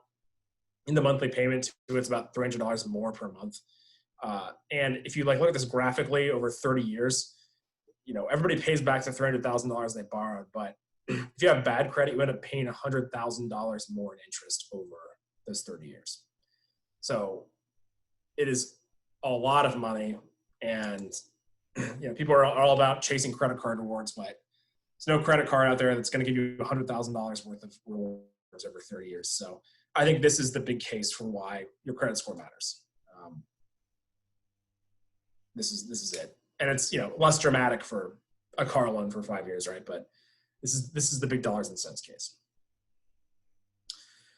Speaker 1: in the monthly payment too. It's about $300 more per month. And if you look at this graphically over 30 years, everybody pays back the $300,000 they borrowed, but if you have bad credit, you end up paying $100,000 more in interest over those 30 years. So it is a lot of money, and people are all about chasing credit card rewards, but there's no credit card out there that's going to give you $100,000 worth of rewards over 30 years. So I think this is the big case for why your credit score matters. This is it, and it's less dramatic for a car loan for 5 years, right? But this is the big dollars and cents case.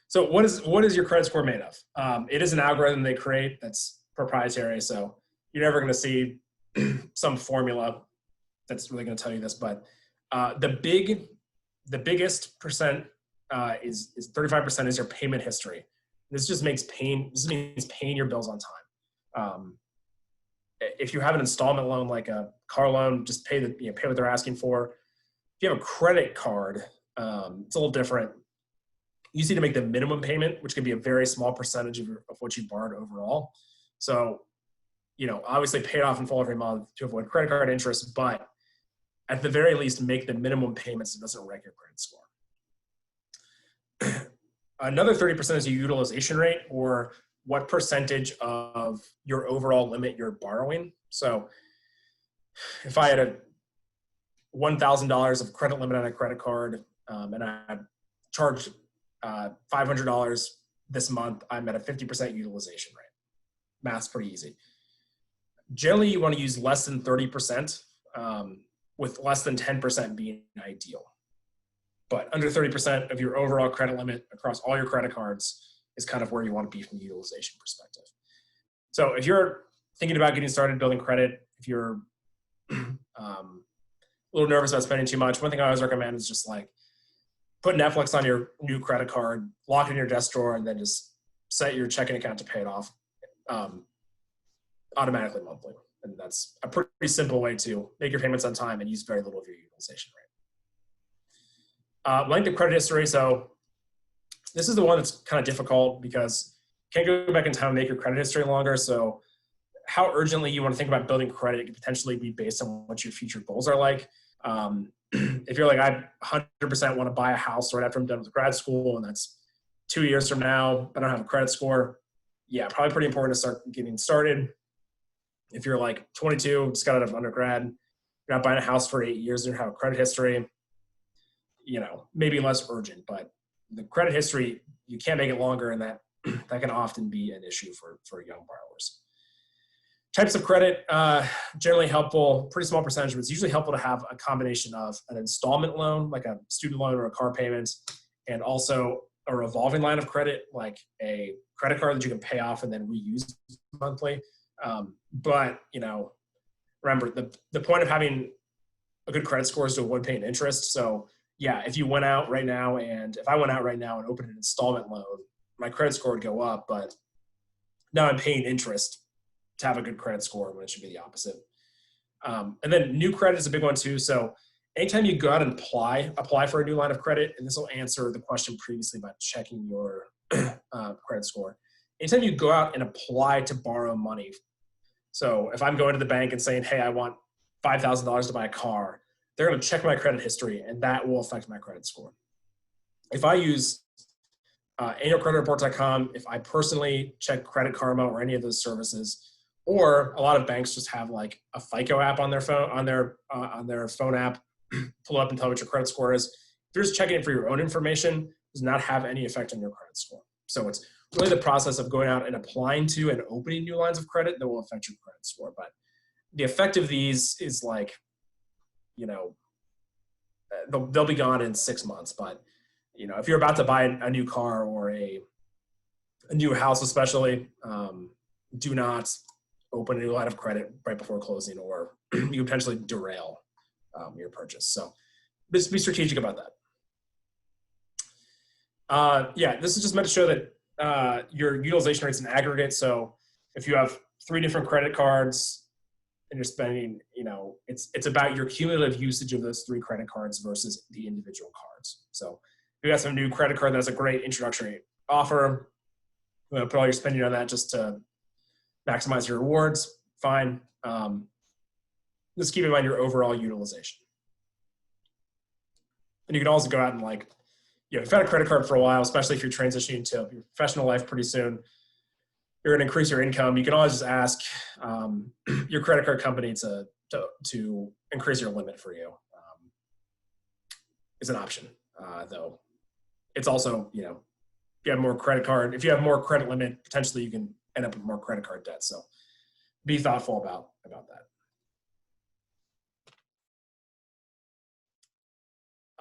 Speaker 1: So what is your credit score made of? It is an algorithm they create that's proprietary, so you're never going to see some formula that's really going to tell you this. But the biggest percent is 35% is your payment history. This means paying your bills on time. If you have an installment loan like a car loan, just pay what they're asking for. If you have a credit card, it's a little different. You just need to make the minimum payment, which can be a very small percentage of what you borrowed overall. So, obviously pay it off in full every month to avoid credit card interest, but at the very least, make the minimum payments so it doesn't wreck your credit score. Another 30% is your utilization rate, or what percentage of your overall limit you're borrowing. So if I had $1,000 of credit limit on a credit card, and I charged $500 this month, I'm at a 50% utilization rate. Math's pretty easy. Generally, you want to use less than 30%, with less than 10% being ideal. But under 30% of your overall credit limit across all your credit cards is kind of where you want to be from a utilization perspective. So if you're thinking about getting started building credit, if you're a little nervous about spending too much, one thing I always recommend is just like put Netflix on your new credit card, lock it in your desk drawer, and then just set your checking account to pay it off automatically monthly. And that's a pretty simple way to make your payments on time and use very little of your utilization rate. Length of credit history. So this is the one that's kind of difficult because you can't go back in time and make your credit history longer. So how urgently you want to think about building credit could potentially be based on what your future goals are like. If you're like, I 100% want to buy a house right after I'm done with grad school, and that's 2 years from now, I don't have a credit score. Yeah, probably pretty important to start getting started. If you're like 22, just got out of undergrad, you're not buying a house for 8 years, you don't have a credit history, maybe less urgent, but the credit history, you can't make it longer, and that can often be an issue for young borrowers. Types of credit, generally helpful, pretty small percentage, but it's usually helpful to have a combination of an installment loan, like a student loan or a car payment, and also a revolving line of credit, like a credit card that you can pay off and then reuse monthly. But remember, the point of having a good credit score is to avoid paying interest. So yeah, if I went out right now and opened an installment loan, my credit score would go up, but now I'm paying interest to have a good credit score when it should be the opposite. And then new credit is a big one too. So anytime you go out and apply for a new line of credit, and this will answer the question previously about checking your credit score. Anytime you go out and apply to borrow money. So if I'm going to the bank and saying, hey, I want $5,000 to buy a car, they're going to check my credit history, and that will affect my credit score. If I use annualcreditreport.com, if I personally check Credit Karma or any of those services, or a lot of banks just have like a FICO app on their phone, on their phone app, pull up and tell what your credit score is. If you're just checking it for your own information, does not have any effect on your credit score. So it's really the process of going out and applying to and opening new lines of credit that will affect your credit score. But the effect of these is like, they'll be gone in 6 months. But if you're about to buy a new car or a new house, especially, do not open a new line of credit right before closing, or you potentially derail your purchase. So just be strategic about that. This is just meant to show that your utilization rates in aggregate. So if you have 3 different credit cards and you're spending, it's about your cumulative usage of those 3 credit cards versus the individual cards. So if you got some new credit card that's a great introductory offer, put all your spending on that just to maximize your rewards, fine. Just keep in mind your overall utilization. And you can also go out and if you've had a credit card for a while, especially if you're transitioning to your professional life pretty soon, you're going to increase your income. You can always just ask your credit card company to increase your limit for you. It's an option, though. It's also, if you have more credit limit, potentially you can end up with more credit card debt. So be thoughtful about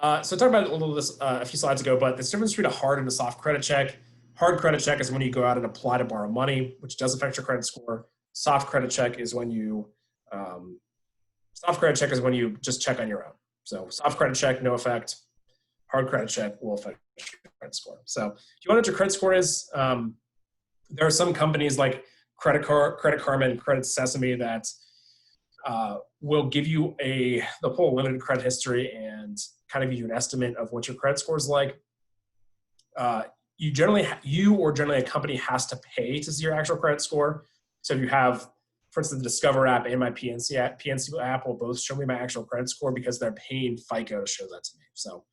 Speaker 1: that. So I talked about it a little this a few slides ago, but the difference between a hard and a soft credit check. Hard credit check is when you go out and apply to borrow money, which does affect your credit score. Soft credit check is when you just check on your own. So soft credit check, no effect. Hard credit check will affect your credit score. So if you want to know what your credit score is, there are some companies like Credit Karma and Credit Sesame that will give you they'll pull a limited credit history and kind of give you an estimate of what your credit score is like. You or generally a company has to pay to see your actual credit score. So if you have, for instance, the Discover app and my PNC app will both show me my actual credit score because they're paying FICO to show that to me. So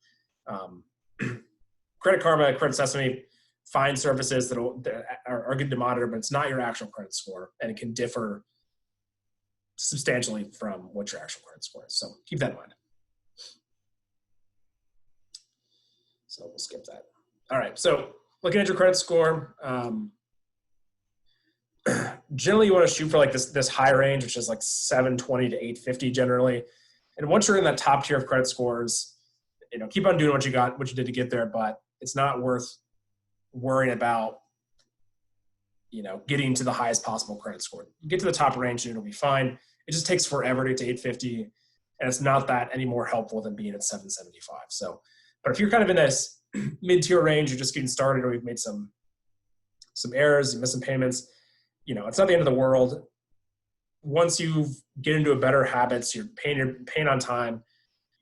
Speaker 1: Credit Karma, Credit Sesame, fine services that are good to monitor, but it's not your actual credit score, and it can differ substantially from what your actual credit score is. So keep that in mind. So we'll skip that. All right, so looking at your credit score, generally you want to shoot for this high range, which is 720 to 850 generally. And once you're in that top tier of credit scores, keep on doing what you did to get there, but it's not worth worrying about, getting to the highest possible credit score. You get to the top range and it'll be fine. it just takes forever to get to 850, and it's not that any more helpful than being at 775. So, but if you're kind of in this mid-tier range, you're just getting started, or you've made some errors, you missed some payments, it's not the end of the world. Once you get into a better habits, you're paying on time,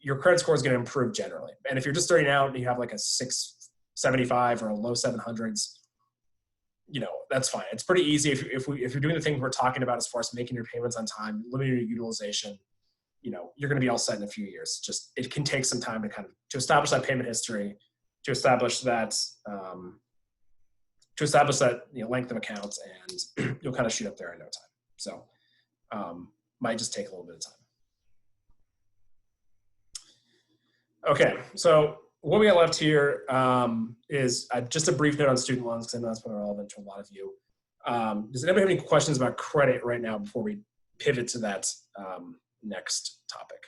Speaker 1: your credit score is going to improve generally. And if you're just starting out and you have like a 675 or a low 700s, that's fine. It's pretty easy if you're doing the things we're talking about as far as making your payments on time, limiting your utilization. You're going to be all set in a few years. Just it can take some time to establish that payment history, to establish that length of accounts, and you'll kind of shoot up there in no time. So might just take a little bit of time. Okay, so what we got left here is just a brief note on student loans, because I know that's probably relevant to a lot of you. Does anybody have any questions about credit right now before we pivot to that next topic?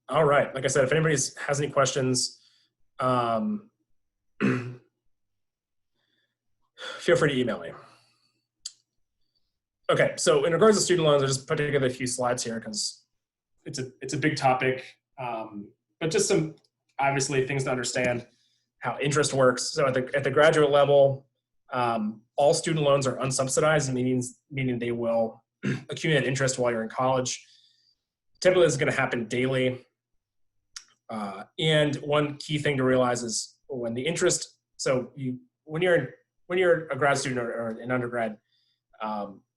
Speaker 1: All right. Like I said, if anybody has any questions, feel free to email me. Okay. So in regards to student loans, I just put together a few slides here because it's a big topic, but just some obviously things to understand how interest works. So at the graduate level, all student loans are unsubsidized, meaning they will accumulate interest while you're in college. Typically, this is going to happen daily. And one key thing to realize is when the interest, when you're a grad student or an undergrad,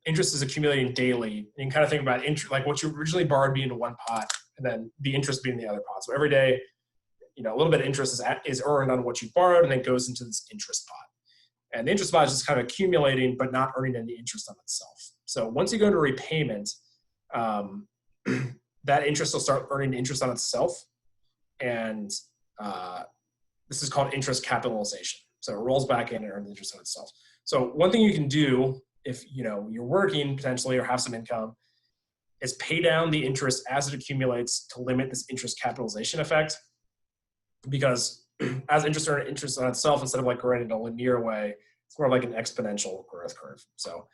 Speaker 1: interest is accumulating daily. You can kind of think about like what you originally borrowed being in one pot, and then the interest being in the other pot. So every day, a little bit of interest is earned on what you borrowed, and then goes into this interest pot. And the interest pot is just kind of accumulating, but not earning any interest on itself. So once you go to repayment, that interest will start earning interest on itself. And this is called interest capitalization. So it rolls back in and earns interest on itself. So one thing you can do if you're working potentially or have some income is pay down the interest as it accumulates to limit this interest capitalization effect. Because as interest earns interest on itself, instead of like growing in a linear way, it's more like an exponential growth curve. So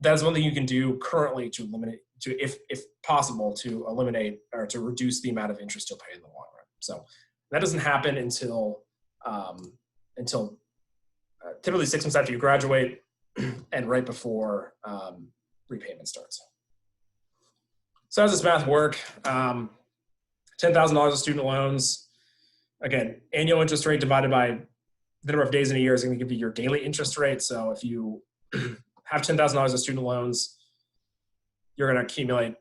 Speaker 1: that's one thing you can do currently to eliminate, if possible, to eliminate or to reduce the amount of interest you'll pay in the long run. So that doesn't happen until typically 6 months after you graduate and right before repayment starts. So how does this math work? $10,000 of student loans. Again, annual interest rate divided by the number of days in a year is going to give you your daily interest rate. So if you have $10,000 of student loans, you're going to accumulate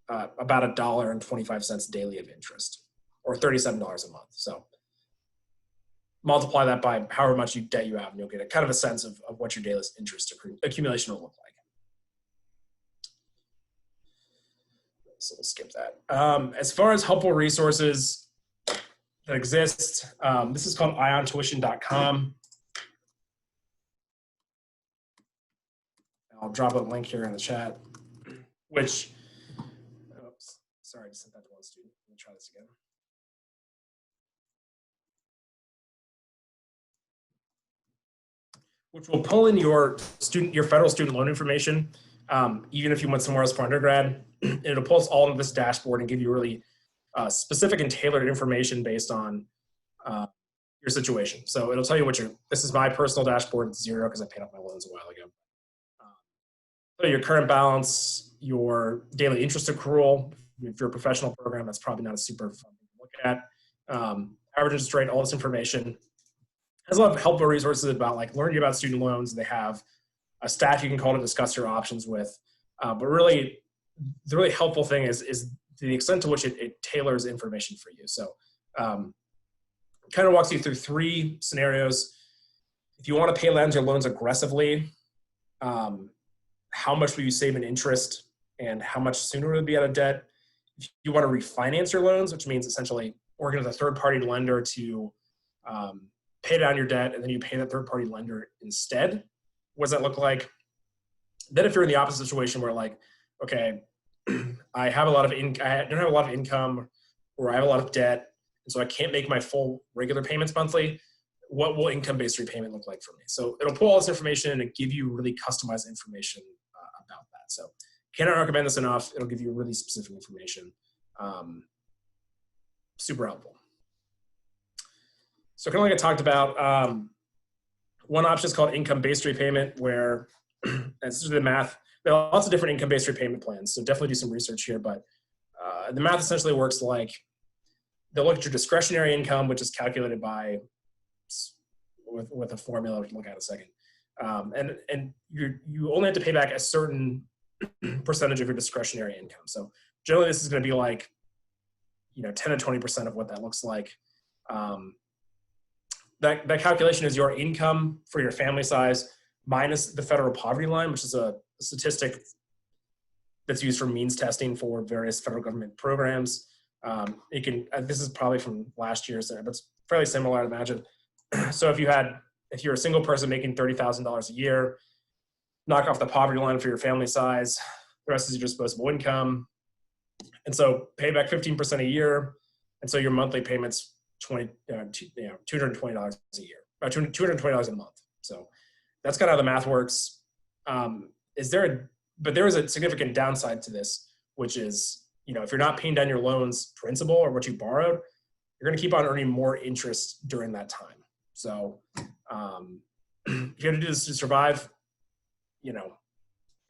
Speaker 1: about $1.25 daily of interest, or $37 a month. So multiply that by however much debt you have, and you'll get a kind of a sense of what your daily interest accumulation will look like. So we'll skip that. As far as helpful resources that exist, this is called iontuition.com. I'll drop a link here in the chat, which, oops, sorry, I just sent that to one student. Let me try this again. Which will pull in your federal student loan information, even if you went somewhere else for undergrad. And it'll pull us all into this dashboard and give you really specific and tailored information based on your situation. So it'll tell you this is my personal dashboard. It's 0 because I paid off my loans a while ago. So your current balance, your daily interest accrual. If you're a professional program, that's probably not a super fun thing to look at. Average interest rate, all this information. Has a lot of helpful resources about like learning about student loans. They have a staff you can call to discuss your options with. But really, the really helpful thing is the extent to which it tailors information for you. So kind of walks you through 3 scenarios. If you want to pay down your loans aggressively, how much will you save in interest and how much sooner will you be out of debt? If you want to refinance your loans, which means essentially working with a third-party lender to pay down your debt and then you pay that third-party lender instead, what does that look like? Then if you're in the opposite situation where like, okay, I don't have a lot of income, or I have a lot of debt, and so I can't make my full regular payments monthly, what will income-based repayment look like for me? So it'll pull all this information and give you really customized information about that. So cannot recommend this enough. It'll give you really specific information. Super helpful. So kind of like I talked about, one option is called income-based repayment, where this is the math. There are lots of different income-based repayment plans, so definitely do some research here. But the math essentially works like they'll look at your discretionary income, which is calculated by with a formula we can look at in a second, and you only have to pay back a certain percentage of your discretionary income. So generally, this is going to be like 10 to 20% of what that looks like. That calculation is your income for your family size minus the federal poverty line, which is a statistic that's used for means testing for various federal government programs. This is probably from last year's, but it's fairly similar, I'd imagine. So if you're a single person making $30,000 a year, knock off the poverty line for your family size, the rest is your disposable income. And so pay back 15% a year. And so your monthly payments, $220 a year, $220 a month. So that's kind of how the math works. But there is a significant downside to this, which is, if you're not paying down your loans principal or what you borrowed, you're going to keep on earning more interest during that time. So if you have to do this to survive,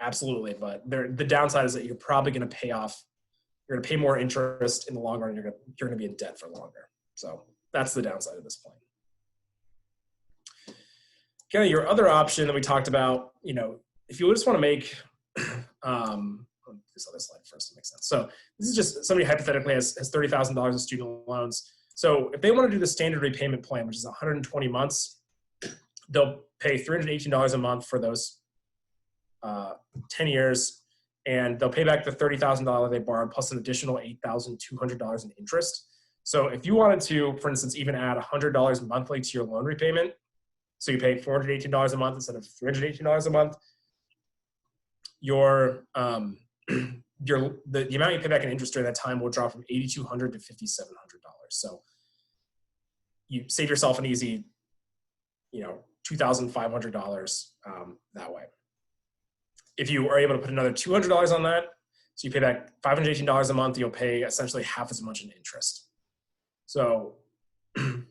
Speaker 1: absolutely. But the downside is that you're probably going to pay off. You're going to pay more interest in the long run. You're going to be in debt for longer. So that's the downside of this plan. Okay, your other option that we talked about, if you just want to make, this other slide first to make sense. So this is just somebody hypothetically has $30,000 in student loans. So if they want to do the standard repayment plan, which is 120 months, they'll pay $318 a month for those 10 years, and they'll pay back the $30,000 they borrowed plus an additional $8,200 in interest. So if you wanted to, for instance, even add $100 monthly to your loan repayment, so you pay $418 a month instead of $318 a month, the amount you pay back in interest during that time will drop from $8,200 to $5,700. So you save yourself an easy, $2,500 that way. If you are able to put another $200 on that, so you pay back $518 a month, you'll pay essentially half as much in interest. So, especially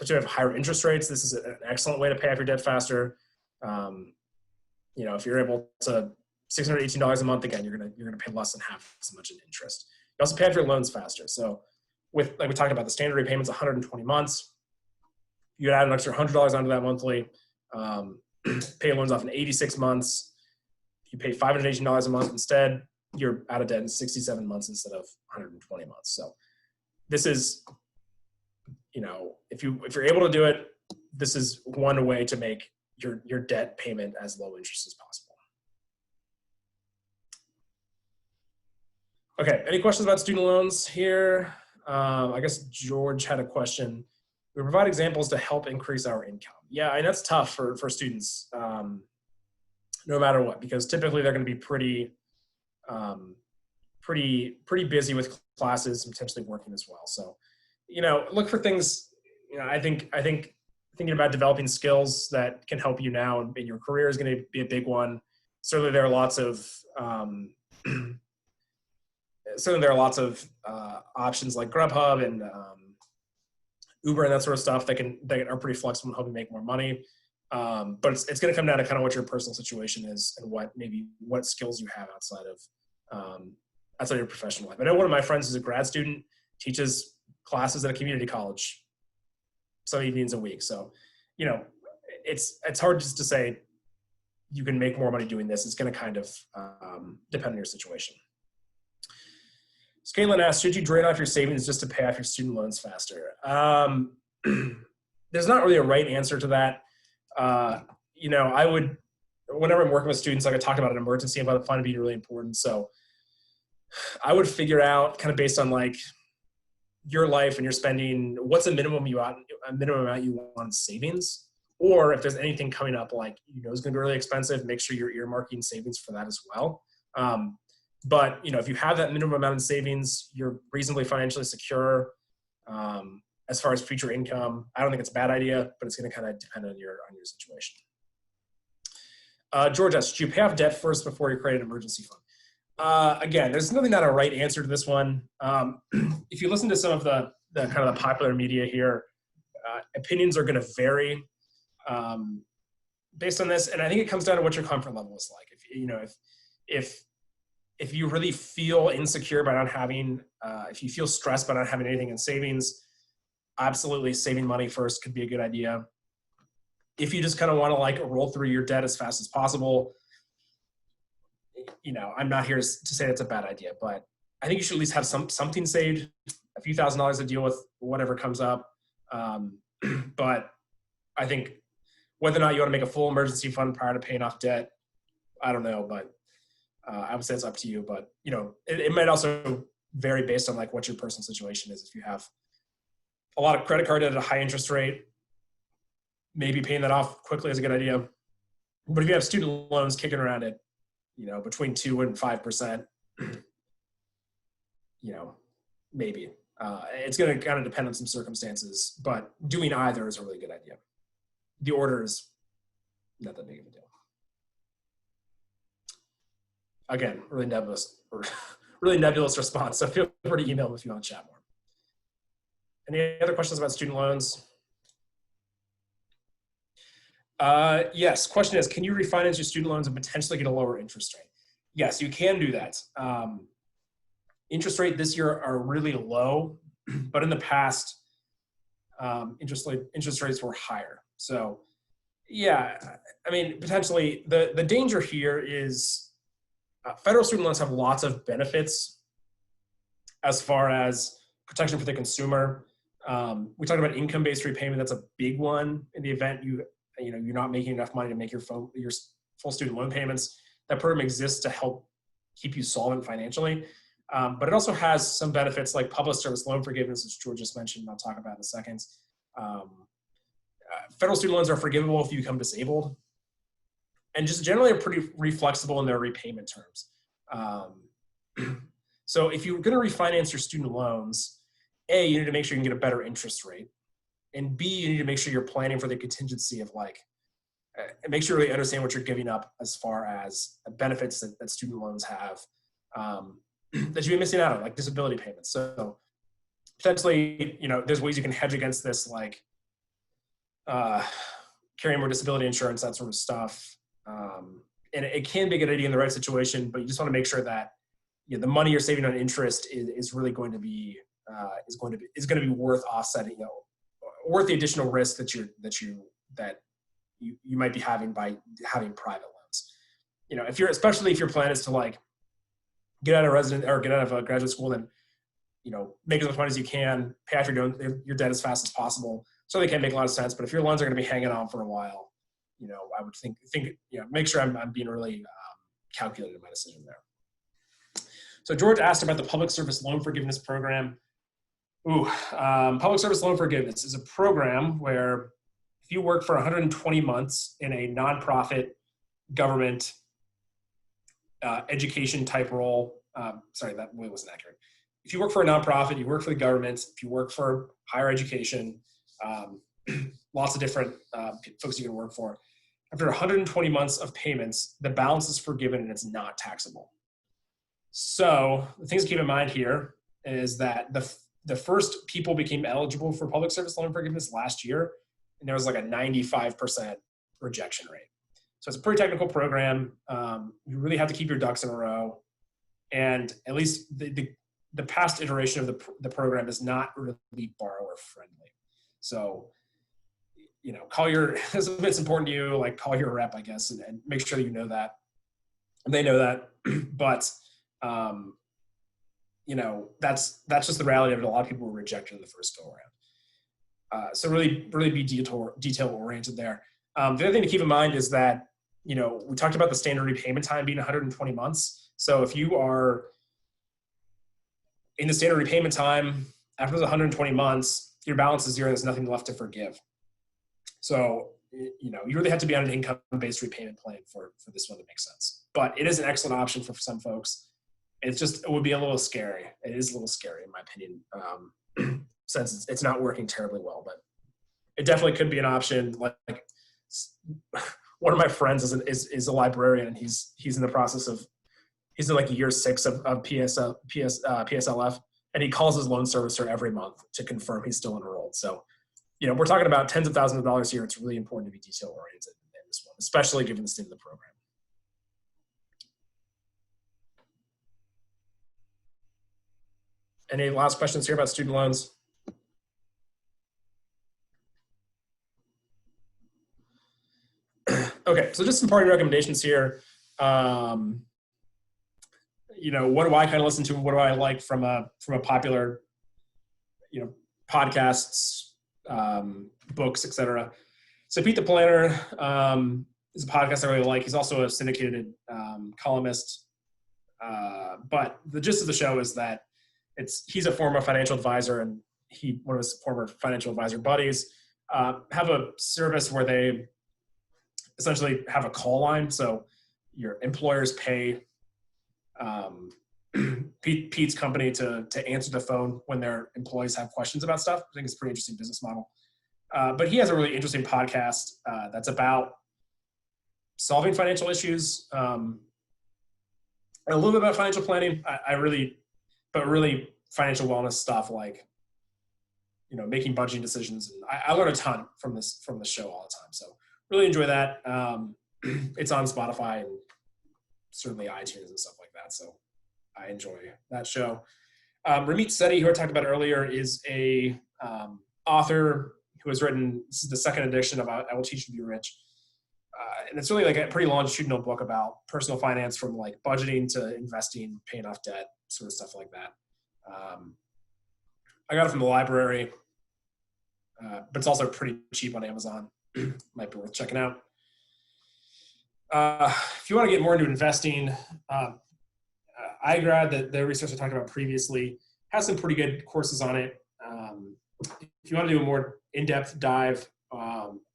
Speaker 1: if you have higher interest rates, this is an excellent way to pay off your debt faster. If you're able to $618 a month, again, you're gonna pay less than half as much in interest. You also pay off your loans faster. So, like we talked about, the standard repayment's 120 months. You add an extra $100 onto that monthly. Pay your loans off in 86 months. You pay $518 a month instead. You're out of debt in 67 months instead of 120 months. So, this is, if you're able to do it, this is one way to make your debt payment as low interest as possible. Okay, any questions about student loans here? I guess George had a question. We provide examples to help increase our income. Yeah, and that's tough for students, no matter what, because typically they're going to be pretty busy with classes and potentially working as well. So, look for things. I think thinking about developing skills that can help you now in your career is going to be a big one. Certainly, there are lots of options like Grubhub and Uber and that sort of stuff that are pretty flexible and help you make more money. But it's going to come down to kind of what your personal situation is and what skills you have outside of your professional life. I know one of my friends who's a grad student, teaches classes at a community college some evenings a week. So, it's hard just to say you can make more money doing this. It's going to kind of depend on your situation. Scalen asks, should you drain off your savings just to pay off your student loans faster? There's not really a right answer to that. I would, whenever I'm working with students, like I talked about an emergency fund being really important. So I would figure out, kind of based on like your life and your spending, what's a minimum amount you want in savings, Or if there's anything coming up like, is going to be really expensive, make sure you're earmarking savings for that as well. But, if you have that minimum amount in savings, you're reasonably financially secure. As far as future income, I don't think it's a bad idea, but it's going to kind of depend on your situation. George asks, should you pay off debt first before you create an emergency fund? Again, there's really not a right answer to this one. If you listen to some of the kind of the popular media here, opinions are going to vary based on this, and I think it comes down to what your comfort level is like. If you really feel insecure by not having, if you feel stressed by not having anything in savings, absolutely saving money first could be a good idea. If you just kind of want to like roll through your debt as fast as possible, I'm not here to say that's a bad idea, but I think you should at least have something saved, a few $1,000s to deal with whatever comes up. But I think whether or not you want to make a full emergency fund prior to paying off debt, I don't know, but I would say it's up to you. But it might also vary based on like what your personal situation is. If you have a lot of credit card debt at a high interest rate, maybe paying that off quickly is a good idea. But if you have student loans kicking around at, between 2 and 5%, maybe. It's going to kind of depend on some circumstances, but doing either is a really good idea. The order is not that big of a deal. Again, really nebulous response. So feel free to email me if you want to chat more. Any other questions about student loans? Yes. Question is, can you refinance your student loans and potentially get a lower interest rate? Yes, you can do that. Interest rate this year are really low, but in the past, interest rates were higher. So yeah, I mean, potentially the danger here is federal student loans have lots of benefits as far as protection for the consumer. We talked about income-based repayment. That's a big one in the event you're not making enough money to make your full student loan payments. That program exists to help keep you solvent financially. But it also has some benefits like public service loan forgiveness, which George just mentioned, and I'll talk about in a second. Federal student loans are forgivable if you become disabled, and just generally are pretty flexible in their repayment terms. So if you're going to refinance your student loans, A, you need to make sure you can get a better interest rate, and B, you need to make sure you're planning for the contingency of make sure you really understand what you're giving up as far as the benefits that student loans have. That you've been missing out on, like disability payments. So potentially, there's ways you can hedge against this, like carrying more disability insurance, that sort of stuff. And it can be a good idea in the right situation, but you just want to make sure that the money you're saving on interest is really going to be worth offsetting, worth the additional risk that you might be having by having private loans. Especially if your plan is to get out of a graduate school, then make as much money as you can, pay off your debt as fast as possible. So they can make a lot of sense. But if your loans are going to be hanging on for a while, I would think make sure I'm being really calculated in my decision there. So George asked about the public service loan forgiveness program. Public service loan forgiveness is a program where if you work for 120 months in a nonprofit government education type role, sorry, that way wasn't accurate. If you work for a nonprofit, you work for the government, if you work for higher education, lots of different folks you can work for. After 120 months of payments, the balance is forgiven and it's not taxable. So the things to keep in mind here is that the first people became eligible for public service loan forgiveness last year, and there was like a 95% rejection rate. So it's a pretty technical program. You really have to keep your ducks in a row. And at least the past iteration of the program is not really borrower friendly. So, it's important to you, call your rep, I guess, and make sure you know that. And they know that. But, that's just the reality of it. A lot of people were rejected in the first go around. So really be detail oriented there. The other thing to keep in mind is that, we talked about the standard repayment time being 120 months. So if you are in the standard repayment time, after those 120 months, your balance is zero, there's nothing left to forgive. So, you really have to be on an income-based repayment plan for this one to make sense. But it is an excellent option for some folks. It would be a little scary. It is a little scary in my opinion, since it's not working terribly well, but it definitely could be an option. Like one of my friends is a librarian, and he's in the process of, he's in like year 6 of PSLF, and he calls his loan servicer every month to confirm he's still enrolled. So, we're talking about tens of thousands of dollars here. It's really important to be detail oriented in this one, especially given the state of the program. Any last questions here about student loans? Okay, so just some party recommendations here. What do I kind of listen to? What do I like from a popular, podcasts, books, etc. So Pete the Planner is a podcast I really like. He's also a syndicated columnist. But the gist of the show is that he's a former financial advisor, and one of his former financial advisor buddies have a service where they essentially have a call line. So your employers pay Pete's company to answer the phone when their employees have questions about stuff. I think it's a pretty interesting business model. But he has a really interesting podcast that's about solving financial issues, and a little bit about financial planning. But really financial wellness stuff, like making budgeting decisions. And I learn a ton from the show all the time. So really enjoy that. It's on Spotify and certainly iTunes and stuff like that. So I enjoy that show. Ramit Sethi, who I talked about earlier, is a author who has written, this is the second edition of I Will Teach You to Be Rich. And it's really like a pretty longitudinal book about personal finance, from like budgeting to investing, paying off debt, sort of stuff like that. I got it from the library, but it's also pretty cheap on Amazon. Might be worth checking out. If you want to get more into investing, iGrad, the research I talked about previously, has some pretty good courses on it. If you want to do a more in-depth dive,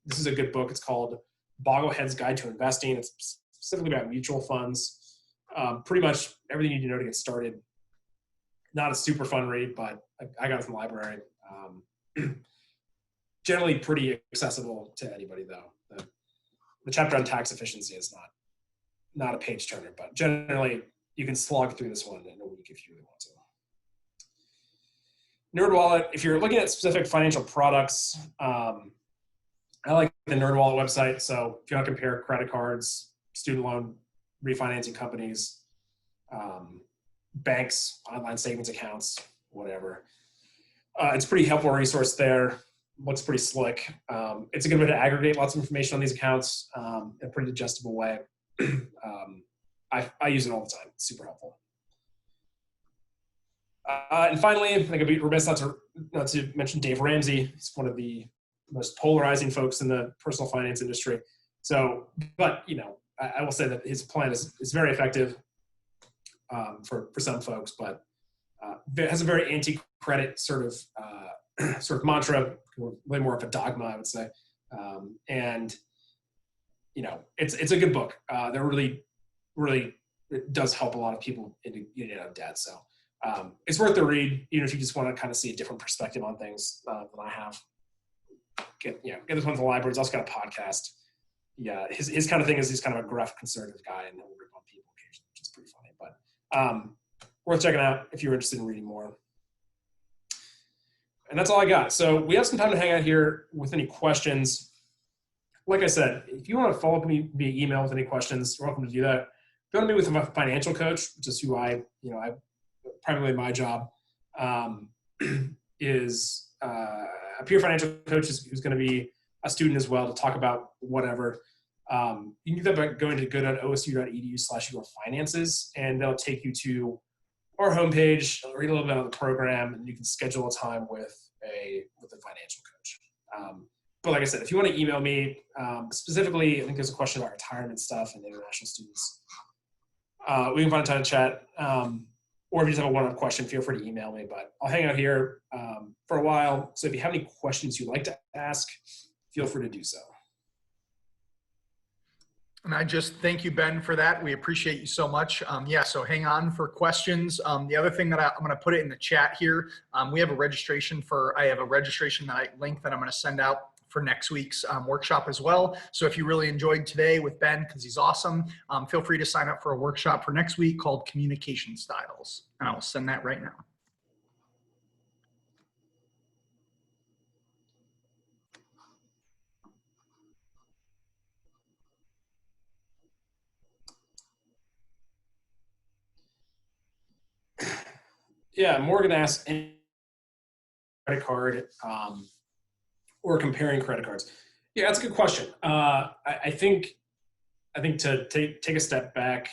Speaker 1: this is a good book. It's called Bogglehead's Guide to Investing. It's specifically about mutual funds. Pretty much everything you need to know to get started. Not a super fun read, but I got it from the library. Generally pretty accessible to anybody, though. The chapter on tax efficiency is not a page turner, but generally you can slog through this one in a week if you really want to. NerdWallet, if you're looking at specific financial products, I like the NerdWallet website. So if you want to compare credit cards, student loan refinancing companies, banks, online savings accounts, whatever, it's a pretty helpful resource there. Looks pretty slick. It's a good way to aggregate lots of information on these accounts in a pretty digestible way. I use it all the time. It's super helpful. And finally, I think I'd be remiss not to mention Dave Ramsey. He's one of the most polarizing folks in the personal finance industry. So, but I will say that his plan is very effective for some folks, but has a very anti-credit sort of mantra, way more of a dogma, I would say. And it's a good book. That really it does help a lot of people into getting out of debt. So it's worth the read, even if you just want to kind of see a different perspective on things than I have. Get this one from the library. He's also got a podcast. Yeah, his kind of thing is he's kind of a gruff conservative guy, and he'll rip on people occasionally, which is pretty funny. But worth checking out if you're interested in reading more. And that's all I got. So we have some time to hang out here with any questions. Like I said, if you want to follow up with me via email with any questions, you're welcome to do that. If you want to meet with a financial coach, which is who I primarily my job, is a peer financial coach who's going to be a student as well, to talk about whatever. You can do that by going to go.osu.edu/yourfinances, and they'll take you to our homepage, read a little bit about the program, and you can schedule a time with a financial coach. But like I said, if you want to email me, specifically, I think there's a question about retirement stuff and international students. We can find a time to chat. Or if you just have a one-off question, feel free to email me. But I'll hang out here for a while. So if you have any questions you'd like to ask, feel free to do so.
Speaker 3: And I just thank you, Ben, for that. We appreciate you so much. Yeah, so hang on for questions. The other thing that I'm going to put it in the chat here, we have a registration I have a registration link that I'm going to send out for next week's workshop as well. So if you really enjoyed today with Ben, because he's awesome, feel free to sign up for a workshop for next week called Communication Styles. And I'll send that right now.
Speaker 1: Yeah, Morgan asked, credit card or comparing credit cards. Yeah, that's a good question. I think to take a step back,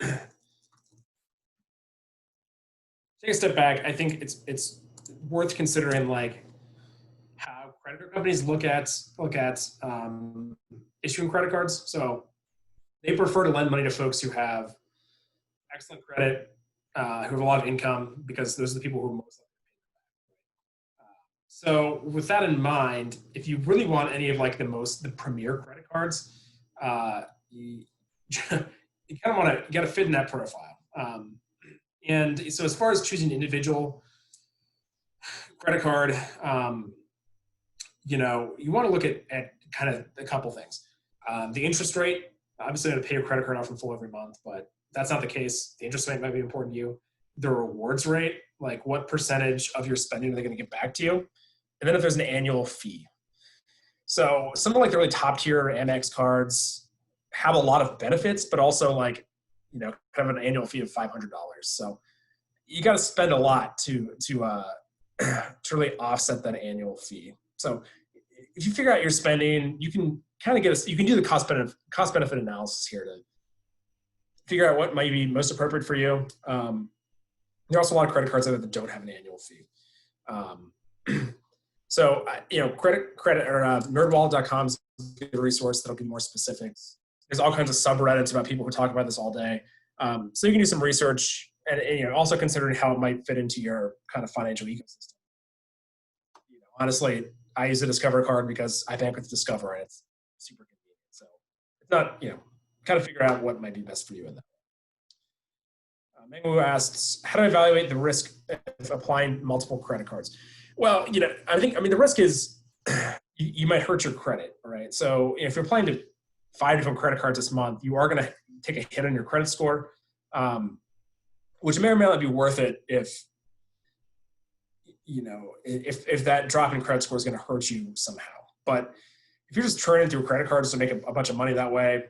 Speaker 1: take a step back. I think it's worth considering like how credit card companies look at issuing credit cards. So they prefer to lend money to folks who have excellent credit, who have a lot of income, because those are the people who are most likely to pay them back. So with that in mind, if you really want any of like the premier credit cards, you kind of want to fit in that profile. And so as far as choosing individual credit card, you want to look at kind of a couple things. The interest rate, obviously you have to pay your credit card off in full every month, but that's not the case. The interest rate might be important to you. The rewards rate, like what percentage of your spending are they going to get back to you? And then if there's an annual fee. So some of like the really top tier Amex cards have a lot of benefits, but also like, kind of an annual fee of $500. So you got to spend a lot to really offset that annual fee. So if you figure out your spending, you can kind of you can do the cost benefit analysis here to figure out what might be most appropriate for you. There are also a lot of credit cards out there that don't have an annual fee. So, credit or nerdwallet.com is a good resource that'll give more specifics. There's all kinds of subreddits about people who talk about this all day. So you can do some research and also considering how it might fit into your kind of financial ecosystem. Honestly, I use a Discover card because I bank with Discover and it's super convenient. So it's not, kind of figure out what might be best for you in that. Mangu asks, how do I evaluate the risk of applying multiple credit cards? Well, the risk is you might hurt your credit, right? So if you're applying to 5 different credit cards this month, you are going to take a hit on your credit score, which may or may not be worth it if that drop in credit score is going to hurt you somehow. But if you're just churning through credit cards to make a bunch of money that way,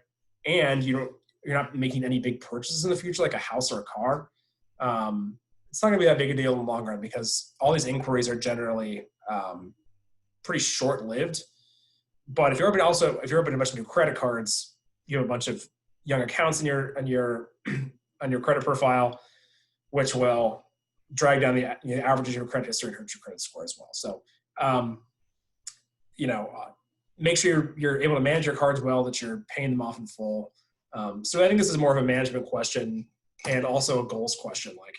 Speaker 1: and you're not making any big purchases in the future, like a house or a car, it's not going to be that big a deal in the long run because all these inquiries are generally pretty short-lived. But if you're opening a bunch of new credit cards, you have a bunch of young accounts in your on your credit profile, which will drag down the average of your credit history and hurt your credit score as well. So, make sure you're able to manage your cards well, that you're paying them off in full. So I think this is more of a management question and also a goals question. Like,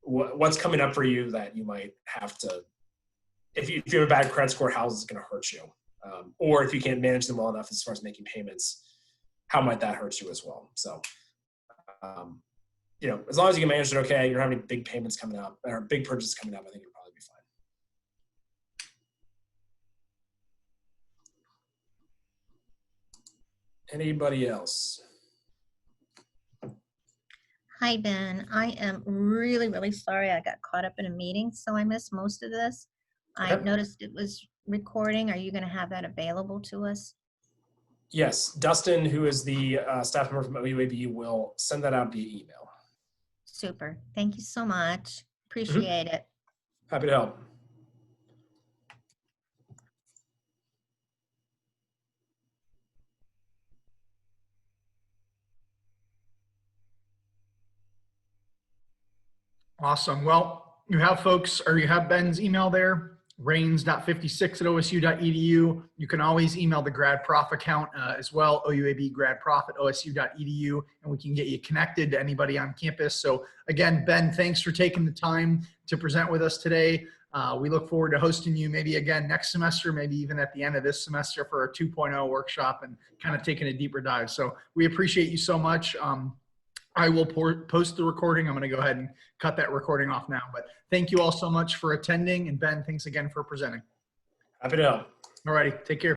Speaker 1: what's coming up for you that you might have to, if you have a bad credit score, how is it going to hurt you? Or if you can't manage them well enough as far as making payments, how might that hurt you as well? So, as long as you can manage it okay, you don't have any big payments coming up or big purchases coming up, I think you'll probably be fine. Anybody else?
Speaker 4: Hi, Ben. I am really, really sorry. I got caught up in a meeting, so I missed most of this. I noticed it was recording. Are you going to have that available to us?
Speaker 1: Yes. Dustin, who is the staff member from OUAB, will send that out via email.
Speaker 4: Super. Thank you so much. Appreciate it.
Speaker 1: Happy to help.
Speaker 3: Awesome. Well, you have Ben's email there, rains.56@osu.edu. You can always email the Grad Prof account as well, OUAB Grad Prof at osu.edu, and we can get you connected to anybody on campus. So again, Ben, thanks for taking the time to present with us today. We look forward to hosting you maybe again next semester, maybe even at the end of this semester for a 2.0 workshop and kind of taking a deeper dive. So we appreciate you so much. I will post the recording. I'm going to go ahead and cut that recording off now. But thank you all so much for attending. And Ben, thanks again for presenting.
Speaker 1: Happy to help.
Speaker 3: All righty. Take care.